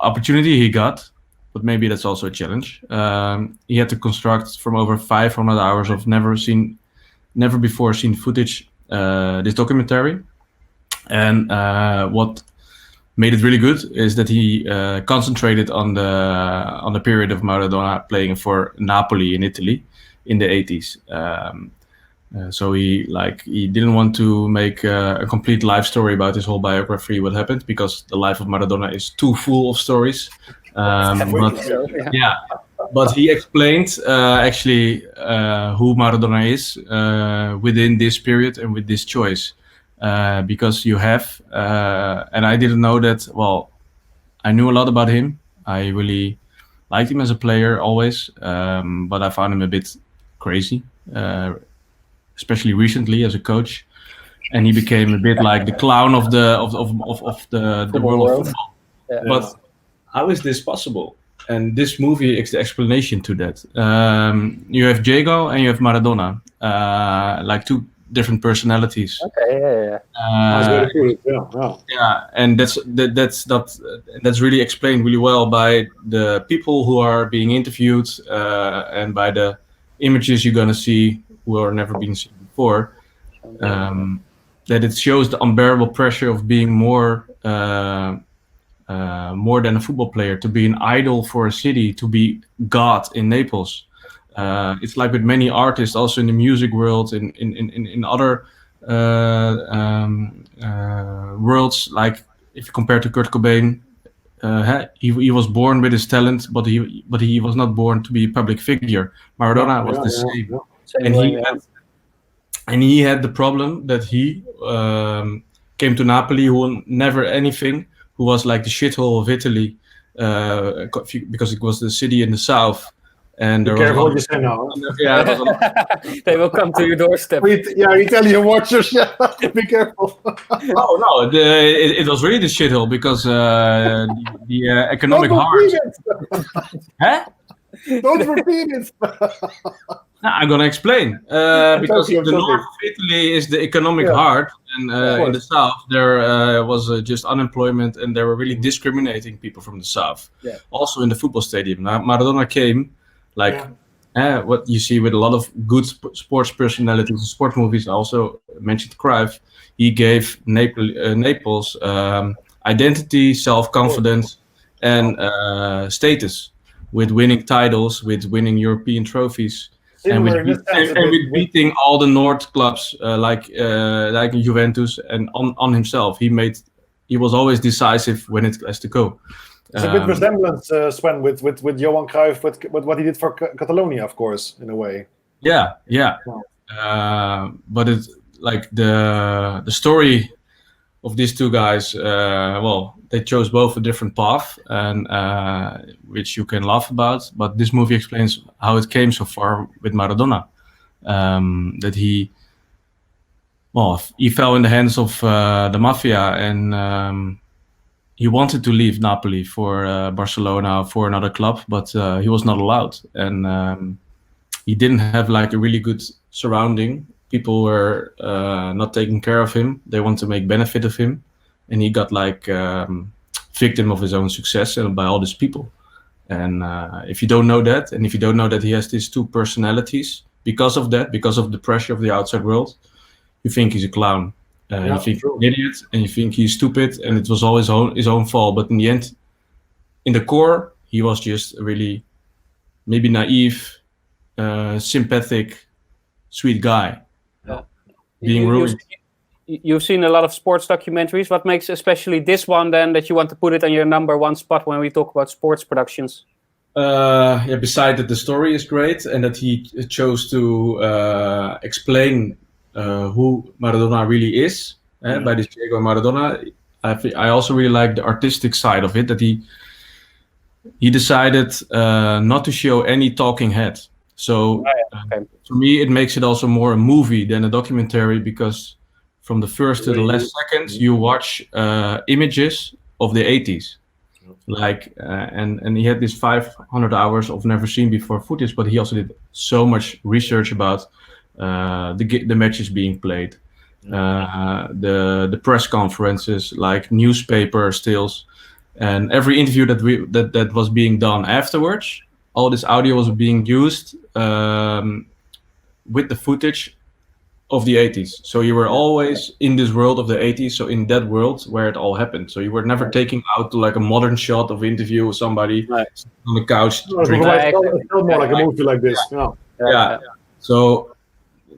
opportunity he got, but maybe that's also a challenge. He had to construct from over 500 hours of never before seen footage this documentary. And what made it really good is that he concentrated on the period of Maradona playing for Napoli in Italy in the 80s. So he didn't want to make a complete life story about his whole biography, what happened, because the life of Maradona is too full of stories. But he explained who Maradona is within this period and with this choice. Because you have, and I didn't know that. Well, I knew a lot about him. I really liked him as a player always, but I found him a bit crazy, especially recently as a coach. And he became a bit like the clown of the world of football. Yeah. But how is this possible? And this movie is the explanation to that. You have Diego and you have Maradona, like two different personalities. Okay, and that's really explained really well by the people who are being interviewed and by the images you're gonna see who are never been seen before. That it shows the unbearable pressure of being more than a football player, to be an idol for a city, to be God in Naples. It's like with many artists, also in the music world, in other worlds. Like if you compare to Kurt Cobain, he was born with his talent, but he was not born to be a public figure. Maradona was the same, and he had the problem that he came to Napoli, who never anything, who was like the shithole of Italy, because it was the city in the south. And Be there was a careful lot what you say now. yeah, there was a lot, They will come to your doorstep. Italian watchers, yeah. Be careful. oh no, it was really the shithole because the economic Don't heart. repeat it. Huh? Don't repeat it. No, I'm gonna explain. Because joking, I'm the joking. north of Italy is the economic Yeah. heart, and in the course. south there was just unemployment, and they were really discriminating people from the south. Yeah. Also in the football stadium. Now, Maradona came, like what you see with a lot of good sports personalities in sport movies. I also mentioned Cruyff. He gave Naples identity, self-confidence, and status with winning titles, with winning European trophies. And with beating all the North clubs like Juventus and on himself, he was always decisive when it has to go. It's a bit resemblance, Sven, with Johan Cruyff, with what he did for Catalonia, of course, in a way. Yeah. But it's like the story of these two guys. They chose both a different path, and which you can laugh about. But this movie explains how it came so far with Maradona. That he fell in the hands of the mafia, and he wanted to leave Napoli for Barcelona, for another club, but he was not allowed, and he didn't have like a really good surrounding. People were not taking care of him. They want to make benefit of him, and he got like victim of his own success and by all these people. And if you don't know that, and if you don't know that he has these two personalities, because of the pressure of the outside world, you think he's a clown. You think he's an idiot, and you think he's stupid, and it was all his own fault. But in the end, in the core, he was just a really maybe naive, sympathetic, sweet guy. Being ruined. You've seen a lot of sports documentaries. What makes especially this one then that you want to put it on your number one spot when we talk about sports productions? Besides that the story is great and that he chose to explain who Maradona really is by this Diego Maradona. I also really like the artistic side of it, that he decided not to show any talking head. So for me, it makes it also more a movie than a documentary, because from the first to the last second, you watch images of the 80s. Like, and he had this 500 hours of never seen before footage, but he also did so much research about the matches being played, the press conferences, like newspaper stills, and every interview that was being done afterwards. All this audio was being used with the footage of the 80s. So you were always in this world of the 80s, so in that world where it all happened. So you were never taking out to like a modern shot of interview with somebody on the couch. It's more like a movie like this. Yeah. So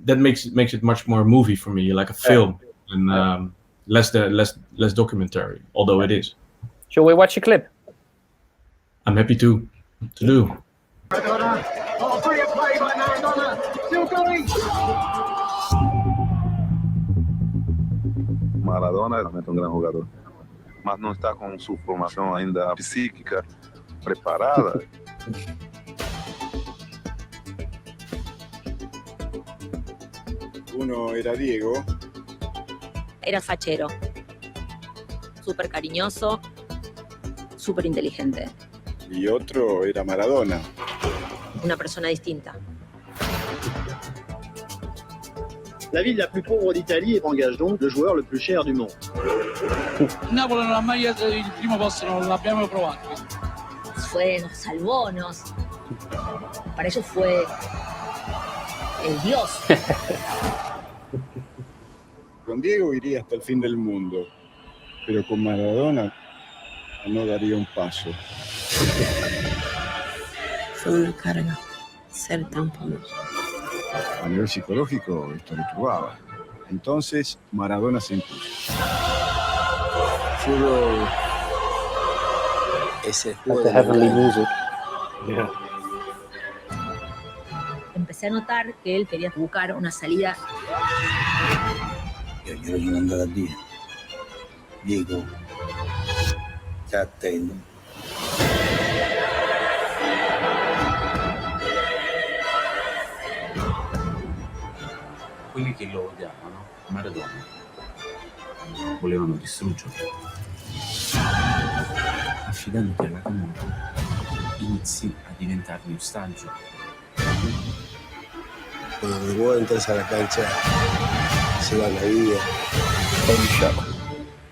that makes it much more a movie for me, like a film, and less documentary, although it is. Shall we watch a clip? I'm happy to do. Maradona. Oh, brilliant play by Maradona. Still going. Maradona é realmente um grande jogador, mas não está com sua formação ainda psíquica preparada. Uno era Diego. Era fachero, súper cariñoso, súper inteligente. Y otro era Maradona. Una persona distinta. La ville la plus pauvre d'Italie engage donc le joueur le plus cher du monde. Napoli non ha mai il primo posto, non l'abbiamo provato. Nos salvó, para ellos fue el Dios. Con Diego iría hasta el fin del mundo, pero con Maradona no daría un paso. Fue una carga ser tan famoso. A nivel psicológico esto lo turbaba. Entonces Maradona se impuso. Fútbol es el juego The heavenly music. Yeah. Empecé a notar que él quería buscar una salida. Io glielo sono andato a dire. Dico, ti attendo. quelli che lo odiavano, Maradona, volevano distruggerlo. Affidandoti alla comunità, inizi a diventare un ostaggio. Cuando vos entras a la cancha, se va la vida,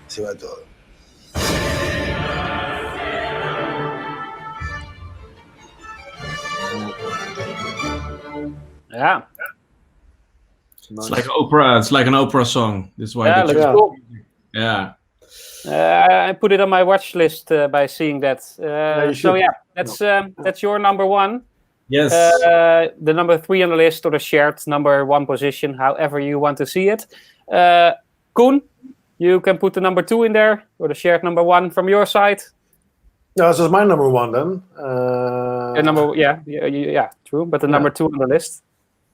se va todo. Yeah. It's like opera. It's like an opera song. That's why. Yeah, looks cool. Yeah. I put it on my watch list by seeing that. So yeah, that's your number one. Yes. The number 3 on the list, or the shared number 1 position, however you want to see it. Koen, you can put the number 2 in there, or the shared number 1 from your side. No, this is my number 1 then. Yeah, true. But the number 2 on the list.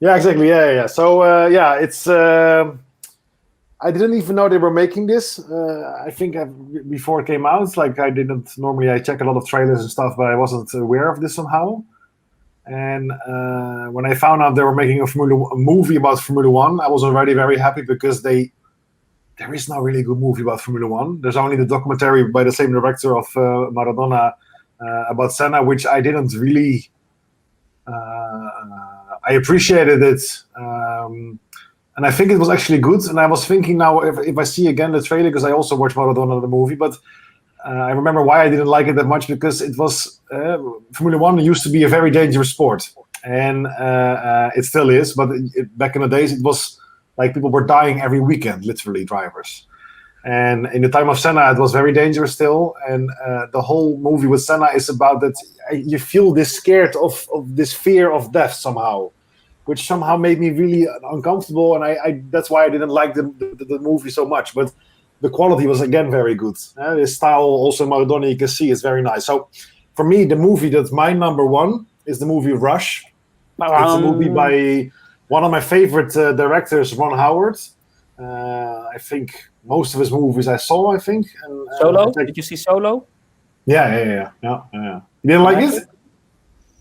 Yeah, exactly. Yeah. So it's. I didn't even know they were making this. I think before it came out, like I didn't normally. I check a lot of trailers and stuff, but I wasn't aware of this somehow. And when I found out they were making a movie about Formula One, I was already very happy because there is no really good movie about Formula One. There's only the documentary by the same director of Maradona about Senna, which I didn't really. I appreciated it, and I think it was actually good. And I was thinking now, if I see again the trailer, because I also watched Maradona the movie, but I remember why I didn't like it that much, because it was Formula One used to be a very dangerous sport, and it still is. But back in the days, it was like people were dying every weekend, literally, drivers. And in the time of Senna, it was very dangerous still. And the whole movie with Senna is about that you feel this scared of this fear of death somehow, which somehow made me really uncomfortable. And I that's why I didn't like the movie so much. But the quality was, again, very good. The style, also Maradona, you can see, is very nice. So for me, the movie that's my number 1 is the movie Rush. It's a movie by one of my favorite directors, Ron Howard. I think most of his movies I saw, I think. And, Solo? Did you see Solo? Yeah. You didn't like it?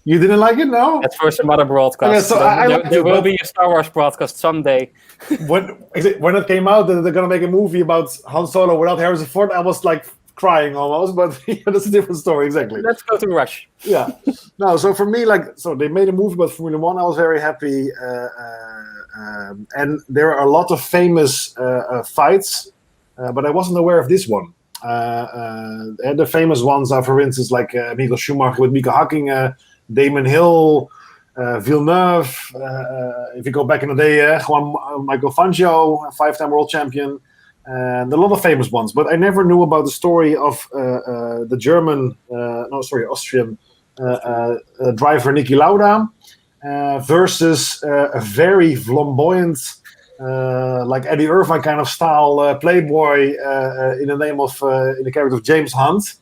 You didn't like it? No? That's for some other broadcast. Okay, so there will be a Star Wars broadcast someday. when it came out that they're going to make a movie about Han Solo without Harrison Ford, I was like crying almost, but that's a different story, exactly. Let's go to Rush. Yeah. No, so for me, so they made a movie about Formula One. I was very happy. And there are a lot of famous fights, but I wasn't aware of this one. And the famous ones are, for instance, like Michael Schumacher with Mika Hakkinen, Damon Hill, Villeneuve. If you go back in the day, Michael Fangio, 5-time world champion, and a lot of famous ones. But I never knew about the story of the Austrian driver Niki Lauda versus a very flamboyant, like Eddie Irvine kind of style playboy in the character of James Hunt,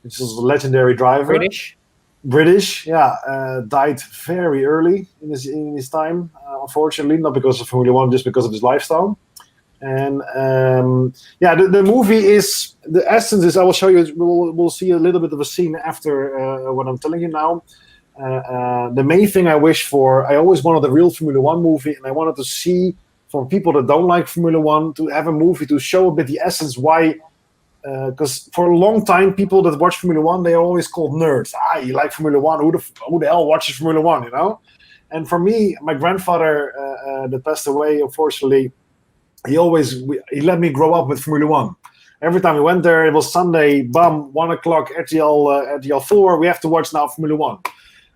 which is a legendary driver. British, died very early in his time, unfortunately, not because of Formula One, just because of his lifestyle. And the movie is, the essence is, I will show you, we'll see a little bit of a scene after what I'm telling you now. The main thing I wish for, I always wanted a real Formula One movie, and I wanted to see, for people that don't like Formula One, to have a movie to show a bit the essence why. Because for a long time, people that watch Formula One, they are always called nerds. You like Formula One? Who the hell watches Formula One? You know. And for me, my grandfather that passed away, unfortunately, he let me grow up with Formula One. Every time we went there, it was Sunday. Bam, 1 o'clock, RTL 4. We have to watch now Formula One.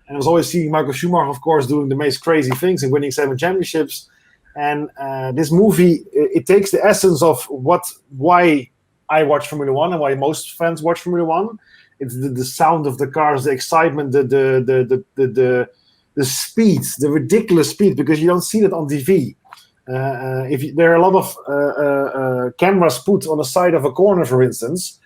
And I was always seeing Michael Schumacher, of course, doing the most crazy things and winning 7 championships. And this movie, it takes the essence of why I watch Formula One and why most fans watch Formula One. It's the sound of the cars, the excitement, the speed, the ridiculous speed, because you don't see that on TV. There are a lot of cameras put on the side of a corner, for instance.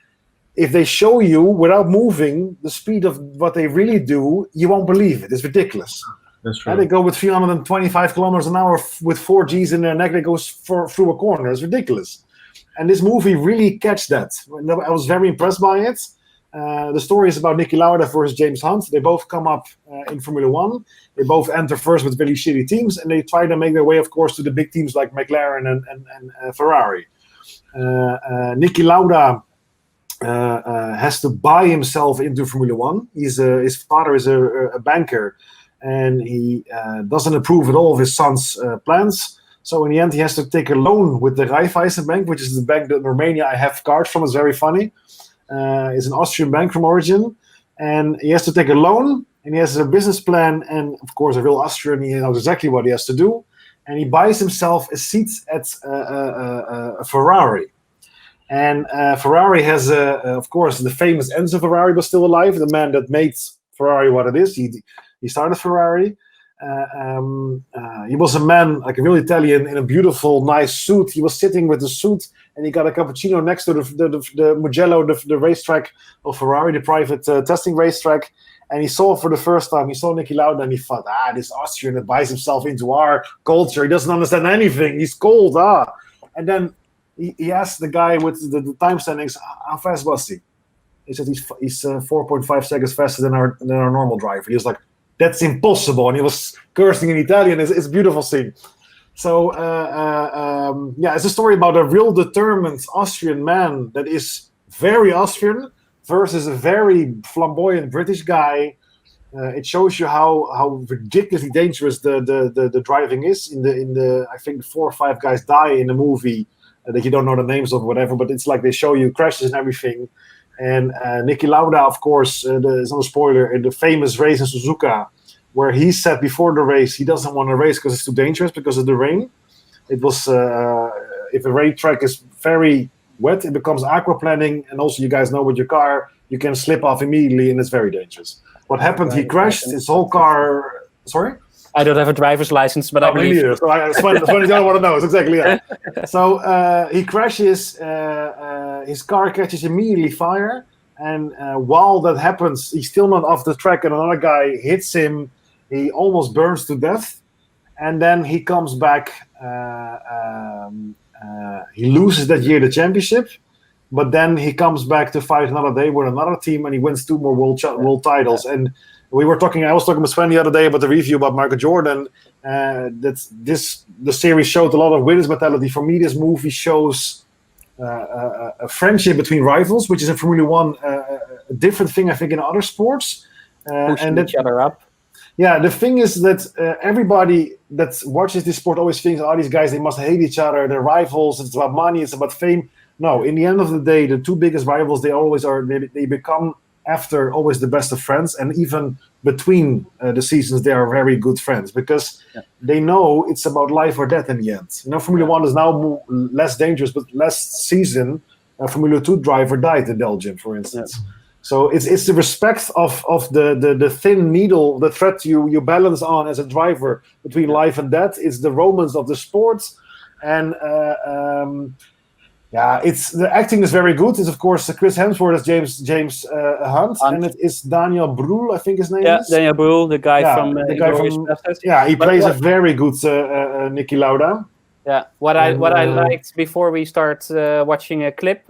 If they show you without moving the speed of what they really do, you won't believe it. It's ridiculous. That's true. And they go with 325 kilometers an hour with 4 Gs in their neck that goes through a corner. It's ridiculous. And this movie really catch that. I was very impressed by it. The story is about Niki Lauda versus James Hunt. They both come up in Formula One. They both enter first with really shitty teams, and they try to make their way, of course, to the big teams like McLaren and Ferrari. Niki Lauda has to buy himself into Formula One. His father is a banker, and he doesn't approve at all of his son's plans. So in the end, he has to take a loan with the Raiffeisenbank, which is the bank that in Romania I have cards from. It's very funny. It's an Austrian bank from origin, and he has to take a loan, and he has a business plan, and of course, a real Austrian, he knows exactly what he has to do, and he buys himself a seat at a Ferrari. And Ferrari has, of course, the famous Enzo Ferrari was still alive, the man that made Ferrari what it is. He started Ferrari. He was a man, like a real Italian, in a beautiful, nice suit. He was sitting with the suit, and he got a cappuccino next to the Mugello, the racetrack of Ferrari, the private testing racetrack. And he saw for the first time, he saw Niki Lauda, and he thought, this Austrian that buys himself into our culture, he doesn't understand anything. He's cold, And then he asked the guy with the time standings, how fast was he? He said he's 4.5 seconds faster than our normal driver. He was like, that's impossible, and he was cursing in Italian. It's a beautiful scene. So it's a story about a real determined Austrian man that is very Austrian versus a very flamboyant British guy. It shows you how ridiculously dangerous the driving is. In the I think 4 or 5 guys die in the movie that you don't know the names of, whatever. But it's like they show you crashes and everything. And Niki Lauda, of course, it's not a spoiler, in the famous race in Suzuka, where he said before the race he doesn't want to race because it's too dangerous because of the rain. It was, if a racetrack is very wet, it becomes aquaplaning, and also you guys know with your car, you can slip off immediately, and it's very dangerous. What happened, he crashed, his whole car... Sorry? I don't have a driver's license, but I believe... Neither. So Sven is the only one that knows, exactly, yeah. So he crashes, his car catches immediately fire, and while that happens, he's still not off the track, and another guy hits him, he almost burns to death, and then he comes back, he loses that year the championship, but then he comes back to fight another day with another team, and he wins 2 more world titles. And I was talking with Sven the other day about the review about Michael Jordan. The series showed a lot of winners mentality. For me, this movie shows a friendship between rivals, which is in Formula One a different thing, I think, in other sports. Pushing each other up. Yeah, the thing is that everybody that watches this sport always thinks, these guys, they must hate each other, they're rivals, it's about money, it's about fame. No, in the end of the day, the 2 biggest rivals, they always are, they become after always the best of friends, and even between the seasons, they are very good friends because they know it's about life or death in the end. Formula One is now less dangerous, but last season, a Formula 2 driver died in Belgium, for instance. Yeah. So it's the respect of the thin needle, the thread you balance on as a driver between life and death. It's the romance of the sport, and it's the acting is very good. It's of course Chris Hemsworth as James Hunt, and it is Daniel Brühl, I think his name is. Daniel Brühl, the guy from he plays a very good Niki Lauda. Yeah, what I liked before we start watching a clip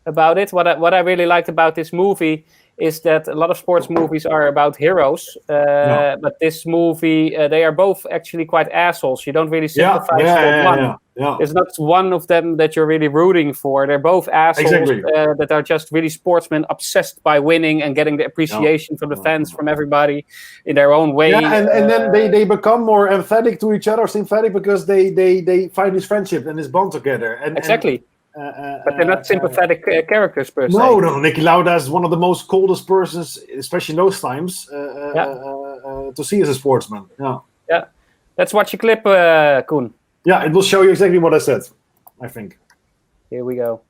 about it. What I really liked about this movie is that a lot of sports movies are about heroes, but this movie, they are both actually quite assholes. You don't really sympathize for one. Yeah. There's not one of them that you're really rooting for. They're both assholes that are just really sportsmen, obsessed by winning and getting the appreciation from the fans, from everybody in their own way. Yeah, and then they become more empathetic to each other, sympathetic, because they find this friendship and this bond together. Exactly. But they're not sympathetic characters per se. No, Niki Lauda is one of the most coldest persons, especially in those times, to see as a sportsman. Yeah. Let's watch a clip, Koen. Yeah, it will show you exactly what I said, I think. Here we go.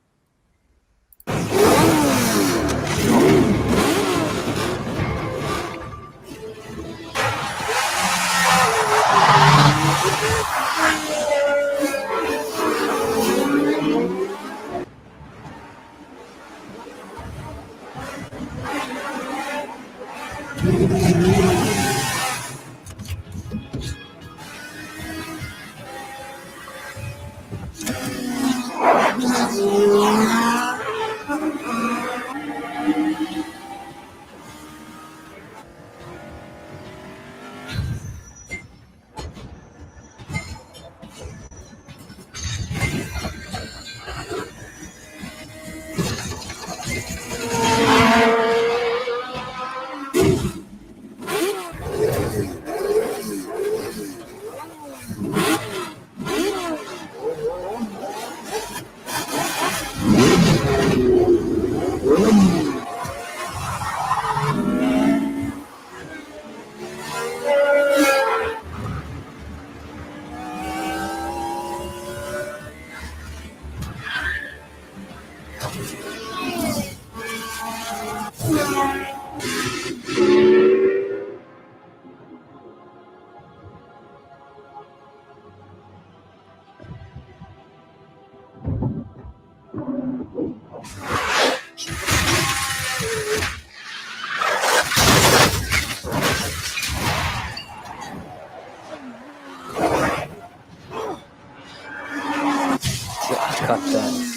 God damn.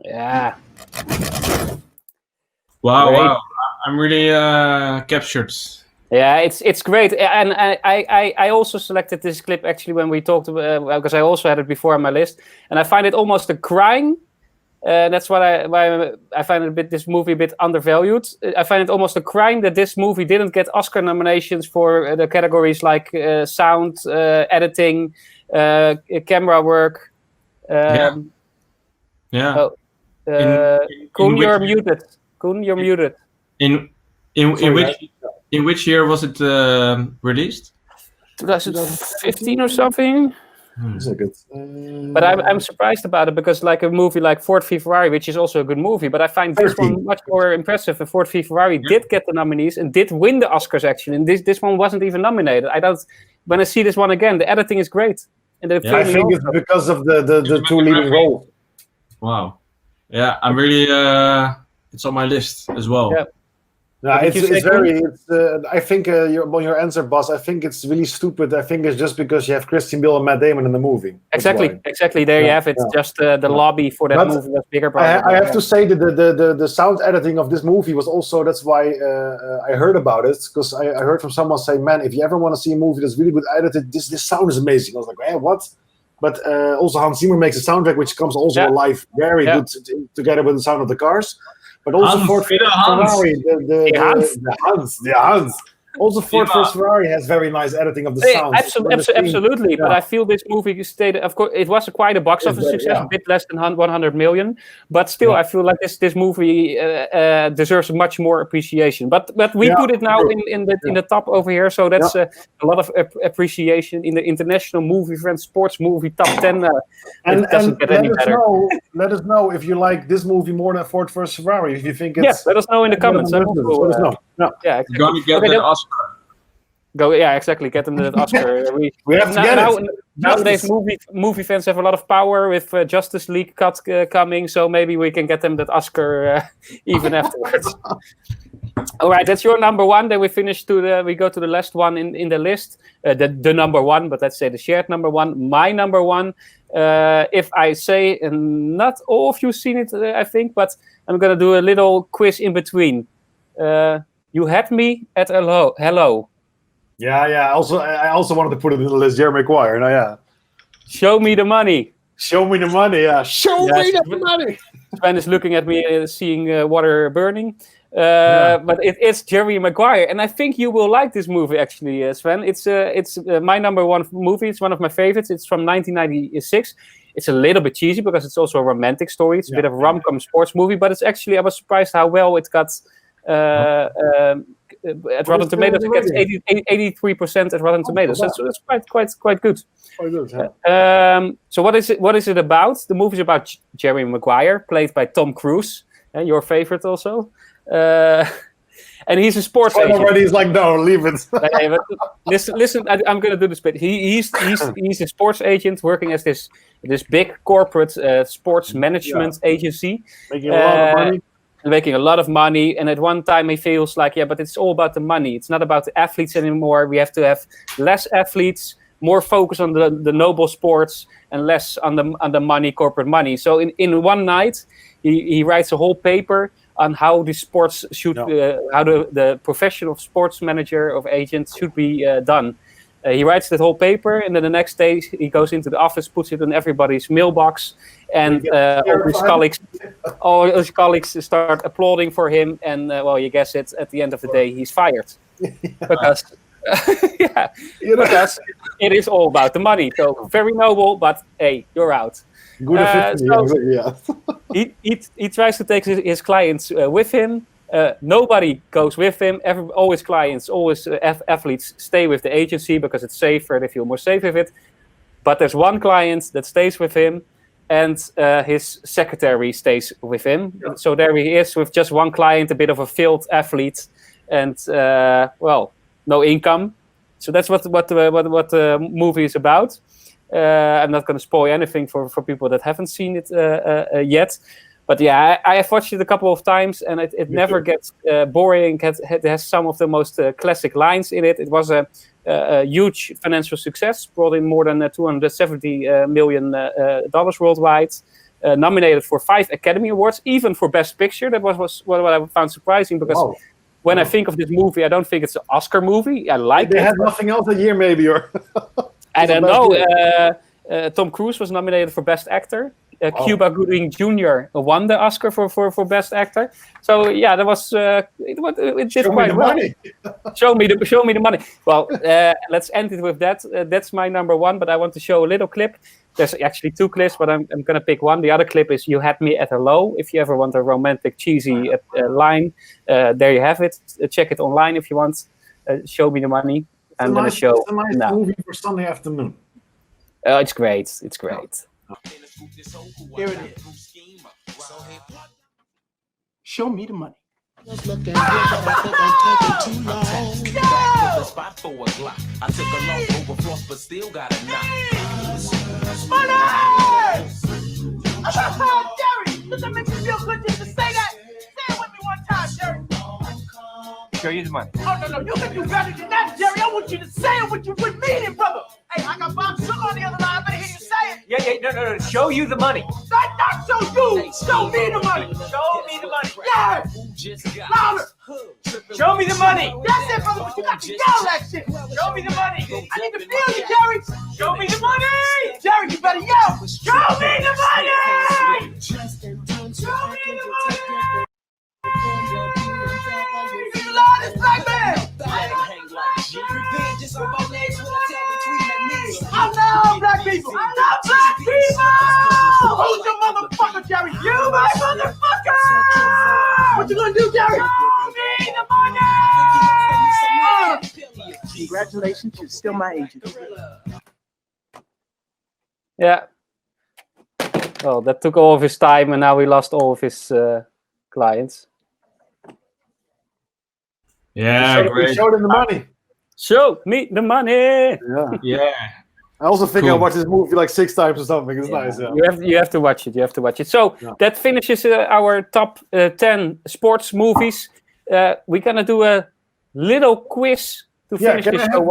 Yeah. Wow, Great. wow. I'm really captured. Yeah, it's great, and I also selected this clip actually when we talked because I also had it before on my list, and I find it almost a crime. That's why I find this movie a bit undervalued. I find it almost a crime that this movie didn't get Oscar nominations for the categories like sound, editing, camera work. Yeah. Oh, Koen, you're muted. Koen, you're muted. In which year was it released? 2015 or something. But I'm surprised about it because like a movie like Ford v Ferrari, which is also a good movie, but I find this one much more impressive. And Ford v Ferrari did get the nominees and did win the Oscars actually, and this one wasn't even nominated. When I see this one again, the editing is great. And the I think it's because of the two leading roles. Wow. Yeah, I'm really. It's on my list as well. Yeah. No, it's very. I think your answer, boss. I think it's really stupid. I think it's just because you have Christian Bale and Matt Damon in the movie. Exactly. There you have it. Just the lobby for that movie was bigger. I have to say that the sound editing of this movie was also. That's why I heard about it because I heard from someone say, "Man, if you ever want to see a movie that's really good edited, this sound is amazing." I was like, "Eh, what?" But also Hans Zimmer makes a soundtrack which comes also alive very good together with the sound of the cars. But also Ford Ferrari, the Hans. Also Ford vs Ferrari has very nice editing of the sound. Absolutely, but I feel this movie stayed. Of course, it was quite a box office success, a bit less than 100 million. But still, I feel like this movie deserves much more appreciation. But we put it now in the top over here, so that's a lot of appreciation in the International Movie Friends Sports Movie Top 10. And doesn't get any better. Let us know if you like this movie more than Ford vs Ferrari. If you think it's let us know in the comments. Let us know. Yeah, exactly. You're gonna get that Oscar. Exactly. Get them that Oscar. We have to get it. Nowadays, movie fans have a lot of power with Justice League cut coming, so maybe we can get them that Oscar even afterwards. All right, that's your number one. Then we go to the last one in the list, the number one, but let's say the shared number one. My number one. If I say, and not all of you seen it, I think, but I'm gonna do a little quiz in between. You had me at hello. Yeah. I also wanted to put it in the list. Jerry Maguire. No, yeah. Show me the money. Show me the money. Yeah. Show me the money. Sven is looking at me, seeing water burning. But it's Jerry Maguire, and I think you will like this movie actually, Sven. It's my number one movie. It's one of my favorites. It's from 1996. It's a little bit cheesy because it's also a romantic story. It's a bit of a rom-com sports movie, but it's actually, I was surprised how well it got at Rotten Tomatoes. It gets 83% at Rotten Tomatoes. So that's quite good. So what is it about? The movie is about Jerry Maguire, played by Tom Cruise, your favorite also. And he's a sports agent. Already he's like, no, leave it. Listen, I'm going to do this bit. He's a sports agent working as this big corporate sports management agency. Making a lot of money. And at one time he feels like, but it's all about the money. It's not about the athletes anymore. We have to have less athletes, more focus on the noble sports, and less on the money, corporate money. So in one night, he writes a whole paper on how the sports should, how the professional sports manager of agents should be done. He writes that whole paper, and then the next day he goes into the office, puts it in everybody's mailbox, and all his colleagues start applauding for him. And well, you guess it. At the end of the day, he's fired because because it is all about the money. So very noble, but hey, you're out. He tries to take his clients with him. Nobody goes with him. Always clients, always athletes stay with the agency because it's safer. They feel more safe with it. But there's one client that stays with him, and his secretary stays with him. Yeah. So there he is with just one client, a bit of a failed athlete, and no income. So that's what the movie is about. I'm not going to spoil anything for people that haven't seen it yet. But yeah, I have watched it a couple of times, and it never gets boring. It has some of the most classic lines in it. It was a huge financial success, brought in more than $270 million worldwide, nominated for 5 Academy Awards, even for Best Picture. That was what I found surprising, because when I think of this movie, I don't think it's an Oscar movie. I like it. They had nothing else that year, maybe, or I don't know. Tom Cruise was nominated for Best Actor. Cuba Gooding Jr. won the Oscar for Best Actor. So yeah, that was it did quite well. Show me the money. Well, let's end it with that. That's my number one. But I want to show a little clip. There's actually 2 clips, but I'm gonna pick one. The other clip is "You Had Me at Hello." If you ever want a romantic, cheesy line, there you have it. Check it online if you want. Show me the money. I'm gonna show. It's a nice movie for Sunday afternoon. It's great. It's great. Here it is. Show me the money. Jerry, does that make you feel good just to say that? Say it with me one time, Jerry. Show you the money. Oh, no, you can do better than that, Jerry. I want you to say it with meaning, brother. Hey, I got Bob Sugar on the other line. I better hear you say it. Yeah, no. Show you the money. Not show you. Show me the money. Show me the money. Yeah. Louder. Show me the money. That's it, brother, but you got to yell that shit. Show me the money. I need to feel you, Jerry. Show me the money. Jerry, you better yell. Show me the money. Show me the money. He's the loudest black man. I love black people. I love black people. Who's your motherfucker, Jerry? You, my motherfucker. What you gonna do, Jerry? Show me the money. Congratulations, you're still my agent. Yeah. Well, that took all of his time, and now we lost all of his clients. Yeah, great. Show them the money. Show me the money. Yeah. I also think I watched this movie like 6 times or something. It's nice. Yeah. You have to watch it. So that finishes our top 10 sports movies. We're gonna do a little quiz to finish this show.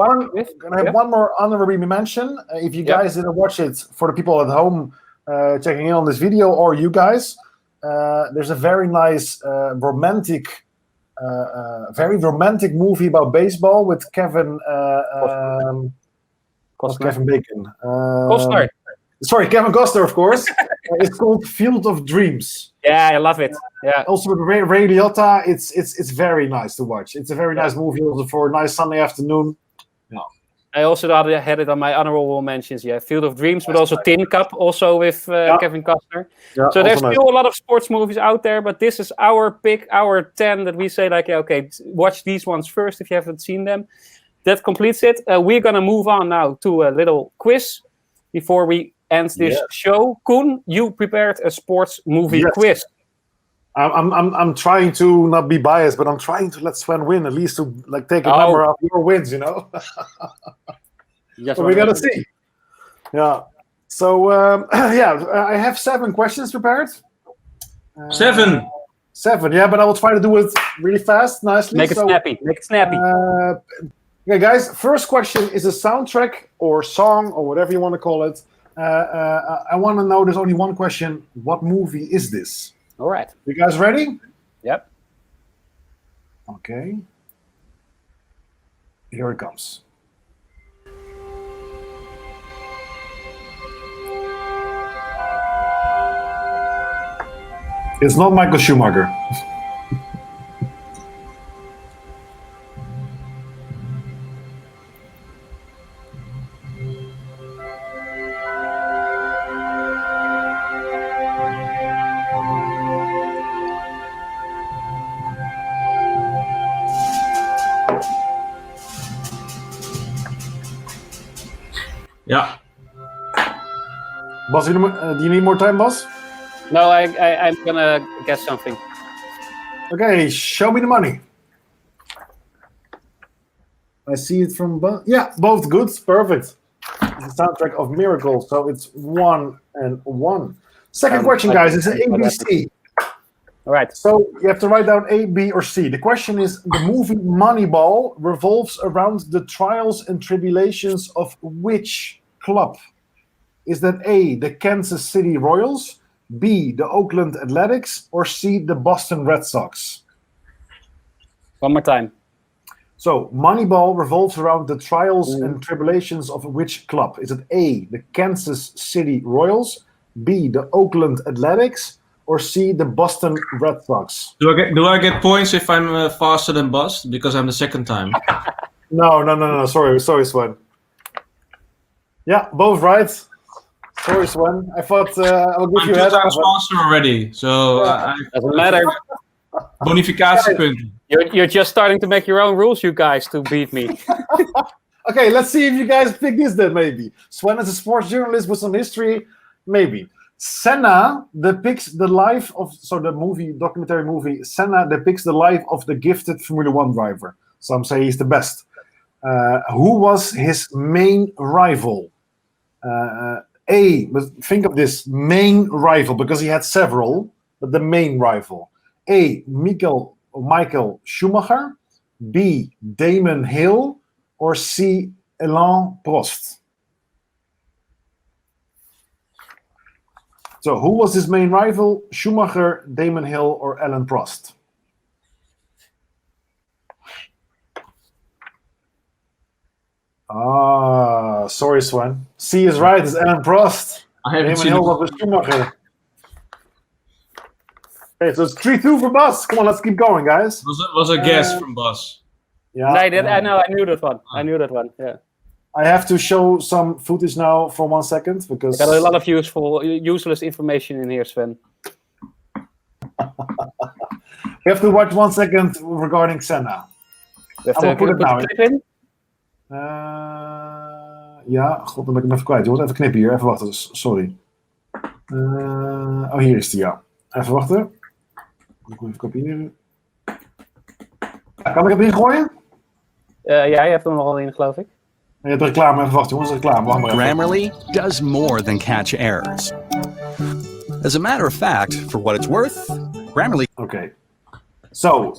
Can I have one more honorary mention? If you guys didn't watch it, for the people at home checking in on this video, or you guys, there's a very nice very romantic movie about baseball with Kevin Bacon. Costner. Sorry, Kevin Costner, of course. It's called Field of Dreams. Yeah, I love it. Yeah. Also with Ray Liotta, it's very nice to watch. It's a very nice movie also for a nice Sunday afternoon. Yeah. I also had it on my honorable mentions. Yeah, Field of Dreams, but also Tin Cup, also with Kevin Costner. Yeah, so there's still a lot of sports movies out there, but this is our pick, our 10 that we say like, okay, watch these ones first if you haven't seen them. That completes it. We're gonna move on now to a little quiz before we end this show. Koen, you prepared a sports movie quiz. I'm trying to not be biased, but I'm trying to let Sven win, at least to like take a number of your wins, you know. So we're gonna see. Yeah. So I have 7 questions prepared. 7. 7, yeah, but I will try to do it really fast, nicely. Make it snappy. Okay, guys. First question is a soundtrack or song or whatever you want to call it. I want to know. There's only one question. What movie is this? All right. You guys ready? Yep. Okay. Here it comes. It's not Michael Schumacher. Ja. Bas, do you need more time, Bas? No, I'm gonna guess something. Okay, show me the money. I see it from both. Yeah, both good. Perfect. It's the soundtrack of Miracle, so it's 1-1. Second question, guys, is an ABC. All right. So you have to write down A, B, or C. The question is, the movie Moneyball revolves around the trials and tribulations of which club? Is that A, the Kansas City Royals, B, the Oakland Athletics, or C, the Boston Red Sox? One more time. So, Moneyball revolves around the trials and tribulations of which club? Is it A, the Kansas City Royals, B, the Oakland Athletics, or C, the Boston Red Sox? Do I get points if I'm faster than Bas because I'm the second time? No. Sorry, Sven. Yeah, both right. Sorry, Sven. I thought I would give you a head up. I'm faster already, so doesn't matter. Bonificatiepunten. You're just starting to make your own rules, you guys, to beat me. Okay, let's see if you guys pick this then, maybe. Sven is a sports journalist with some history, maybe. Senna depicts the life of, so the documentary movie, Senna depicts the life of the gifted Formula 1 driver. Some say he's the best. Who was his main rival? But think of this, main rival, because he had several, but the main rival. A, Michael Schumacher, B, Damon Hill, or C, Alain Prost? So who was his main rival? Schumacher, Damon Hill, or Alain Prost? Sorry, Sven. C is right, it's Alain Prost. Damon Hill was with Schumacher. Okay, so it's 3-2 for Bas. Come on, let's keep going, guys. Was a guess from Bas. Yeah, I know. I knew that one. Yeah. I have to show some footage now for 1 second because I got a lot of useless information in here, Sven. We have to watch 1 second regarding Senna. I will put it now in. Ja, god, dan ben ik hem even kwijt. Je moet even knippen hier. Even wachten, sorry. Hier is hij, ja. Even wachten. Ik moet even kopiëren. Kan ik het ingooien? Ja, je hebt hem al in, geloof ik. Je hebt reclame. Even wachten, jongens. Reclame. Wacht maar even. Grammarly does more than catch errors. As a matter of fact, for what it's worth, Grammarly... Okay. So...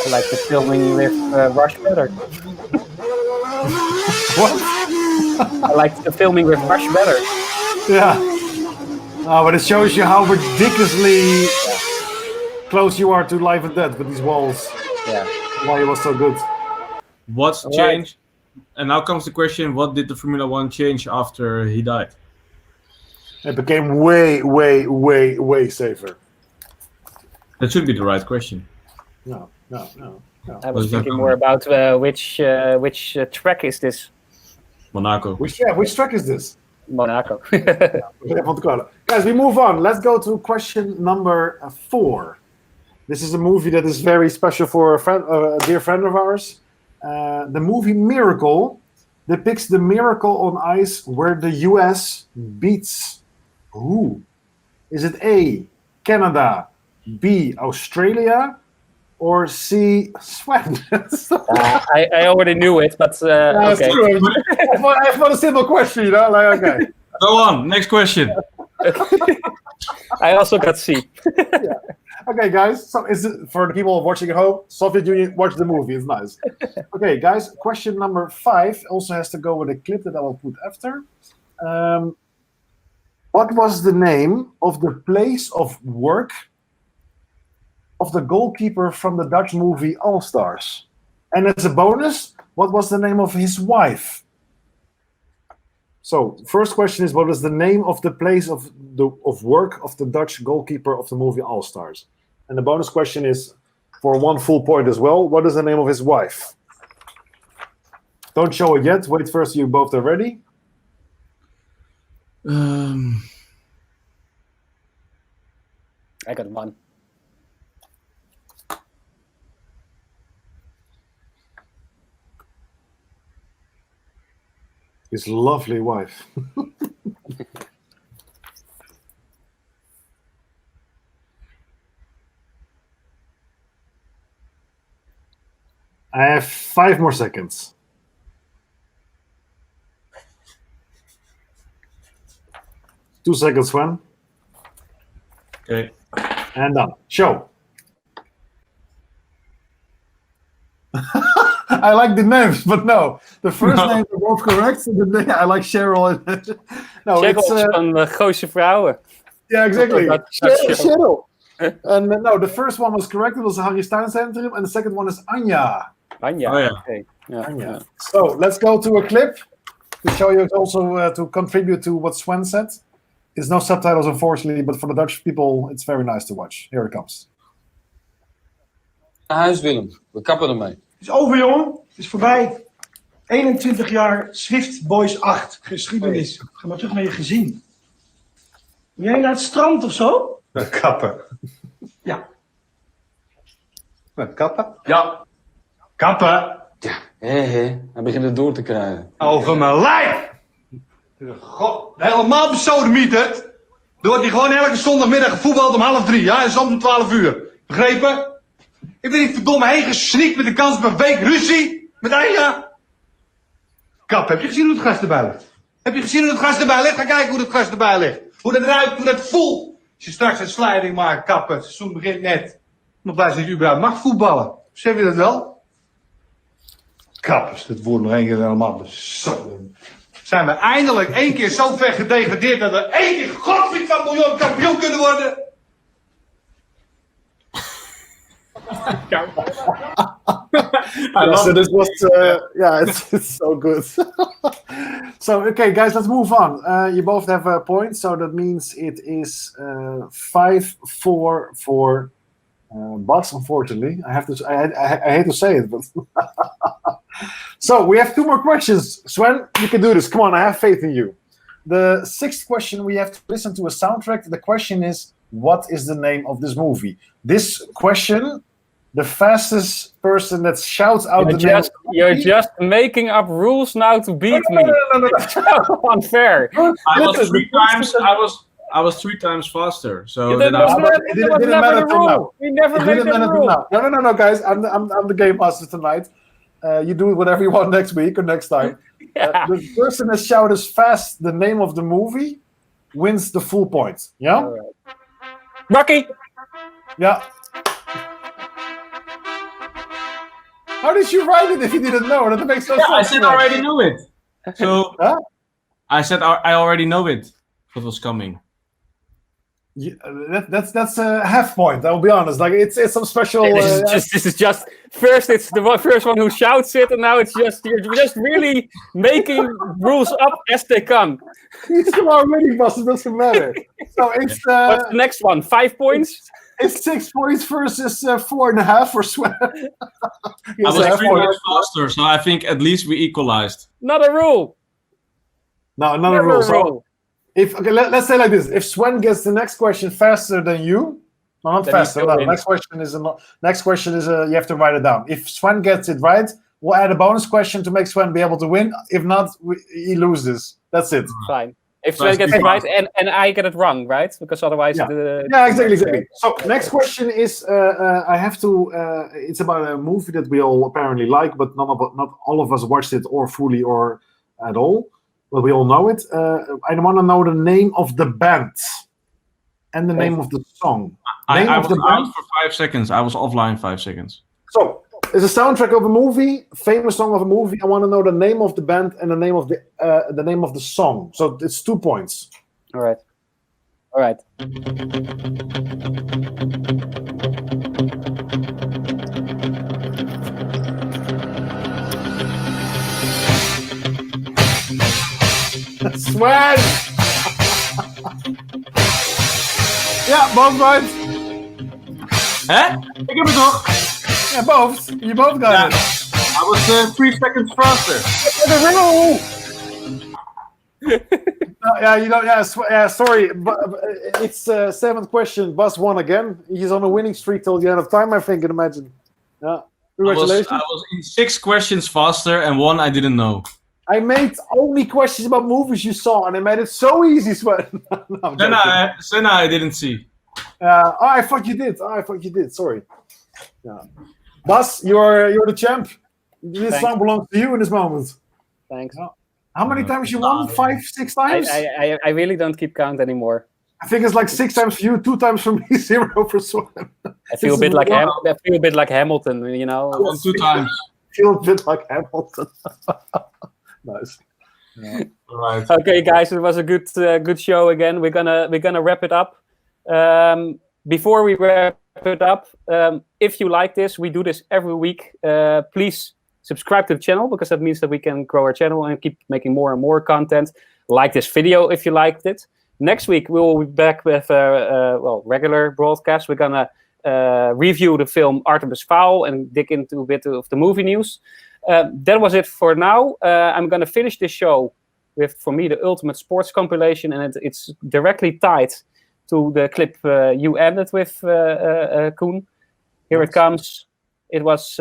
I like the filming with Rush better. What? I like the filming with Rush better. Yeah. But it shows you how ridiculously close you are to life and death with these walls. Yeah. Why it was so good. What's changed? And now comes the question, what did the Formula 1 change after he died? It became way, way, way, way safer. That should be the right question. No. I was thinking more about which track is this? Monaco. Which track is this? Monaco. Guys, we move on. Let's go to question number 4. This is a movie that is very special for a dear friend of ours. The movie Miracle depicts the miracle on ice where the US beats who? Is it A, Canada, B, Australia, or C, Sven? I already knew it, but okay. I thought a simple question, okay. Go on, next question. I also got C. Yeah. Okay, guys. So, is it for the people watching at home? Soviet Union, watch the movie. It's nice. Okay, guys. Question number 5 also has to go with a clip that I will put after. What was the name of the place of work of the goalkeeper from the Dutch movie All Stars? And as a bonus, what was the name of his wife? So, first question is, what is the name of the place of work of the Dutch goalkeeper of the movie All Stars? And the bonus question is, for 1 full point as well, what is the name of his wife? Don't show it yet. Wait first, you both are ready. I got one. His lovely wife. I have 5 more seconds. Two seconds, Sven. Okay. And done. Show. I like the names, but no. The first names are both correct. I like Cheryl. No, Cheryl it's van Gooise Vrouwen. yeah, exactly. Cheryl. Cheryl. And no, the first one was correct. It was the Harry Stein Centrum, and the second one is Anja. Anja. Oh, yeah. Okay. Yeah. Anja. So let's go to a clip to show you also to contribute to what Sven said. There's no subtitles, unfortunately, but for the Dutch people, it's very nice to watch. Here it comes. Naar huis, Willem. We kappen ermee. Het is over, jongen. Het is voorbij. 21 jaar Swift Boys 8. Geschiedenis. Ga maar terug naar je gezin. Ben jij naar het strand of zo? Kappen. Ja. Kappen? Ja. Kappen? Ja, Hij begint het door te krijgen. Over mijn lijf! God, helemaal besodemieterd. Dan wordt hij gewoon elke zondagmiddag gevoetbald om 2:30. Ja, en soms om 12:00. Begrepen? Ik ben niet verdomme heen gesneakt met de kans op een week ruzie. Met Anja. Kap, heb je gezien hoe het gras erbij ligt? Heb je gezien hoe het gras erbij ligt? Ga kijken hoe het gras erbij ligt. Hoe dat ruikt, hoe dat voelt. Als je straks een sliding maakt, kappen. Het seizoen begint net. Nog blij dat je überhaupt mag voetballen. Zeg je dat wel? Kappers, dat woord nog één keer helemaal bezonnen. Zijn we eindelijk 1 keer zo ver gedegradeerd dat we 1 keer godverdomme van miljoen kampioen kunnen worden? So this was, it's so good. So, okay, guys, let's move on. You both have a point, so that means it is 5-4 for Bas, unfortunately. I hate to say it, but... So, we have 2 more questions. Sven, you can do this. Come on, I have faith in you. The 6th question, we have to listen to a soundtrack. The question is, what is the name of this movie? This question... The fastest person that shouts out the name. You're just making up rules now to beat me. No. It's so unfair. I was 3 times faster. So it didn't matter till now. We never made the rule. No, guys. I'm the game master tonight. You do it whatever you want next week or next time. Yeah. The person that shouts as fast the name of the movie wins the full point. Yeah. Right. Rocky. Yeah. How did you write it if you didn't know? That makes no sense. I said I already know it. So I said I already know it. What was coming? Yeah, that's a half point. I'll be honest. Like it's some special. This is just first. It's the first one who shouts it, and now it's just you're just really making rules up as they come. It's already, boss. It doesn't matter. So it's what's the next one? 5 points. It's 6 points versus 4.5 for Sven. I was 3 points faster, so I think at least we equalized. Not a rule. No, not a rule. So let's say like this: if Sven gets the next question faster than you, no, not then faster. No, next question is you have to write it down. If Sven gets it right, we'll add a bonus question to make Sven be able to win. If not, he loses. That's it. Fine. If Sven gets it right and I get it wrong, right? Because otherwise... Yeah, exactly. So, next question is, I have to... it's about a movie that we all apparently like, but not all of us watched it or fully or at all. But we all know it. I want to know the name of the band and the name of the song. I was out for 5 seconds. I was offline 5 seconds. So, it's a soundtrack of a movie, famous song of a movie. I want to know the name of the band and the name of the song. So it's 2 points. All right. Sven! Ja, both right. Hè? Ik heb het toch? Yeah, both. You both got it. I was 3 seconds faster. Yeah, you know, sorry. But it's 7th question. Bas won again. He's on a winning streak till the end of time, I think, and imagine. Yeah. Congratulations. I was in 6 questions faster and 1 I didn't know. I made only questions about movies you saw, and I made it so easy, Sven. No, Senna I didn't see. I thought you did. Sorry. Yeah. Bas, you're the champ. This song belongs to you in this moment. Thanks. How many times you won? 5, 6 times? I really don't keep count anymore. I think it's like 6 times for you, 2 times for me, 0 for Sven. I feel a bit like Hamilton, you know. I won 2 times. Feel a bit like Hamilton. Nice. Yeah. Right. Okay, guys, it was a good show again. We're gonna wrap it up. Before we wrap it up, if you like this, we do this every week. Please subscribe to the channel, because that means that we can grow our channel and keep making more and more content. Like this video if you liked it. Next week we will be back with regular broadcast. We're gonna review the film Artemis Fowl and dig into a bit of the movie news. That was it for now. I'm gonna finish this show with, for me, the ultimate sports compilation, and it's directly tied to the clip you ended with, Koen. Here it comes. It was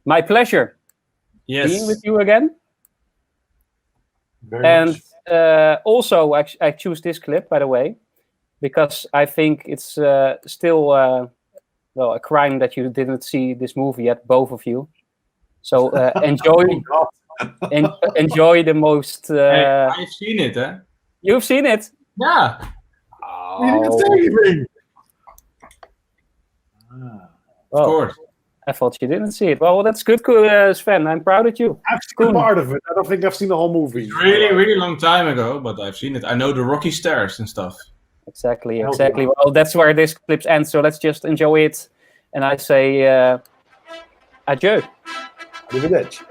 my pleasure being with you again. Very much. Also, I choose this clip, by the way, because I think it's still a crime that you didn't see this movie yet, both of you. So enjoy the most. I've seen it, eh? You've seen it? Yeah. You didn't say anything. Of course. I thought you didn't see it. Well, that's good, Sven. I'm proud of you. I've seen part of it. I don't think I've seen the whole movie. Really, really long time ago, but I've seen it. I know the rocky stairs and stuff. Exactly. Well, that's where this clip ends. So let's just enjoy it. And I say, adieu. Arrivederci.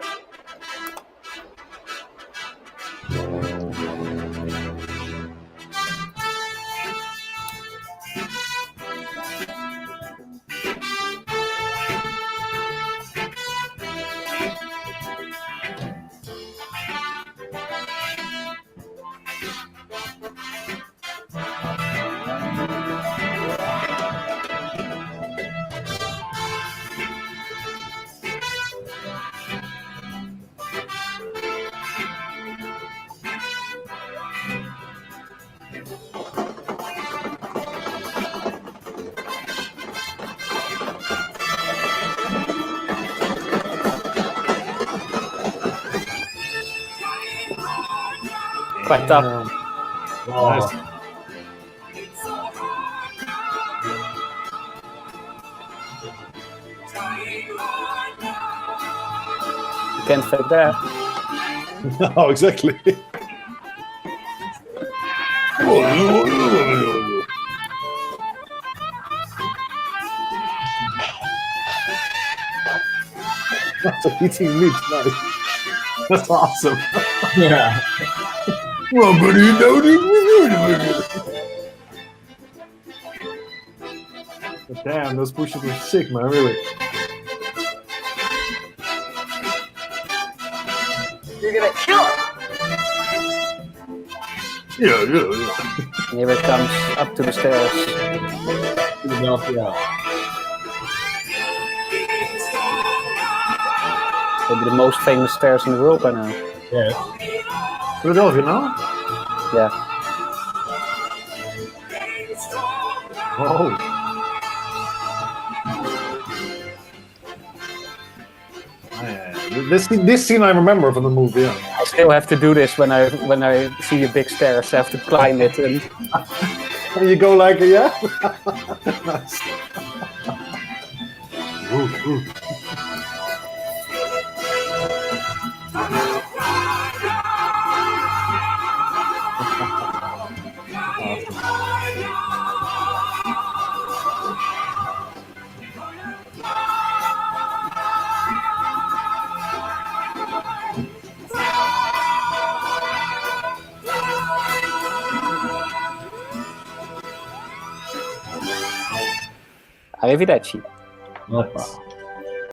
Quite tough. Nice. You can't fake that. No, exactly. That's eating meat. Nice. That's awesome. Yeah. Well, but you know damn, those push-ups were sick, man, really. You're gonna kill him. Yeah. Here it comes up to the stairs. Philadelphia. Maybe the most famous stairs in the world by now. Yeah. Philadelphia, no? Yeah. Oh. This scene I remember from the movie. Yeah. I still have to do this when I see the big stairs. I have to climb it and you go like, yeah? Nice. Ooh. Arrivederci. Hoppa.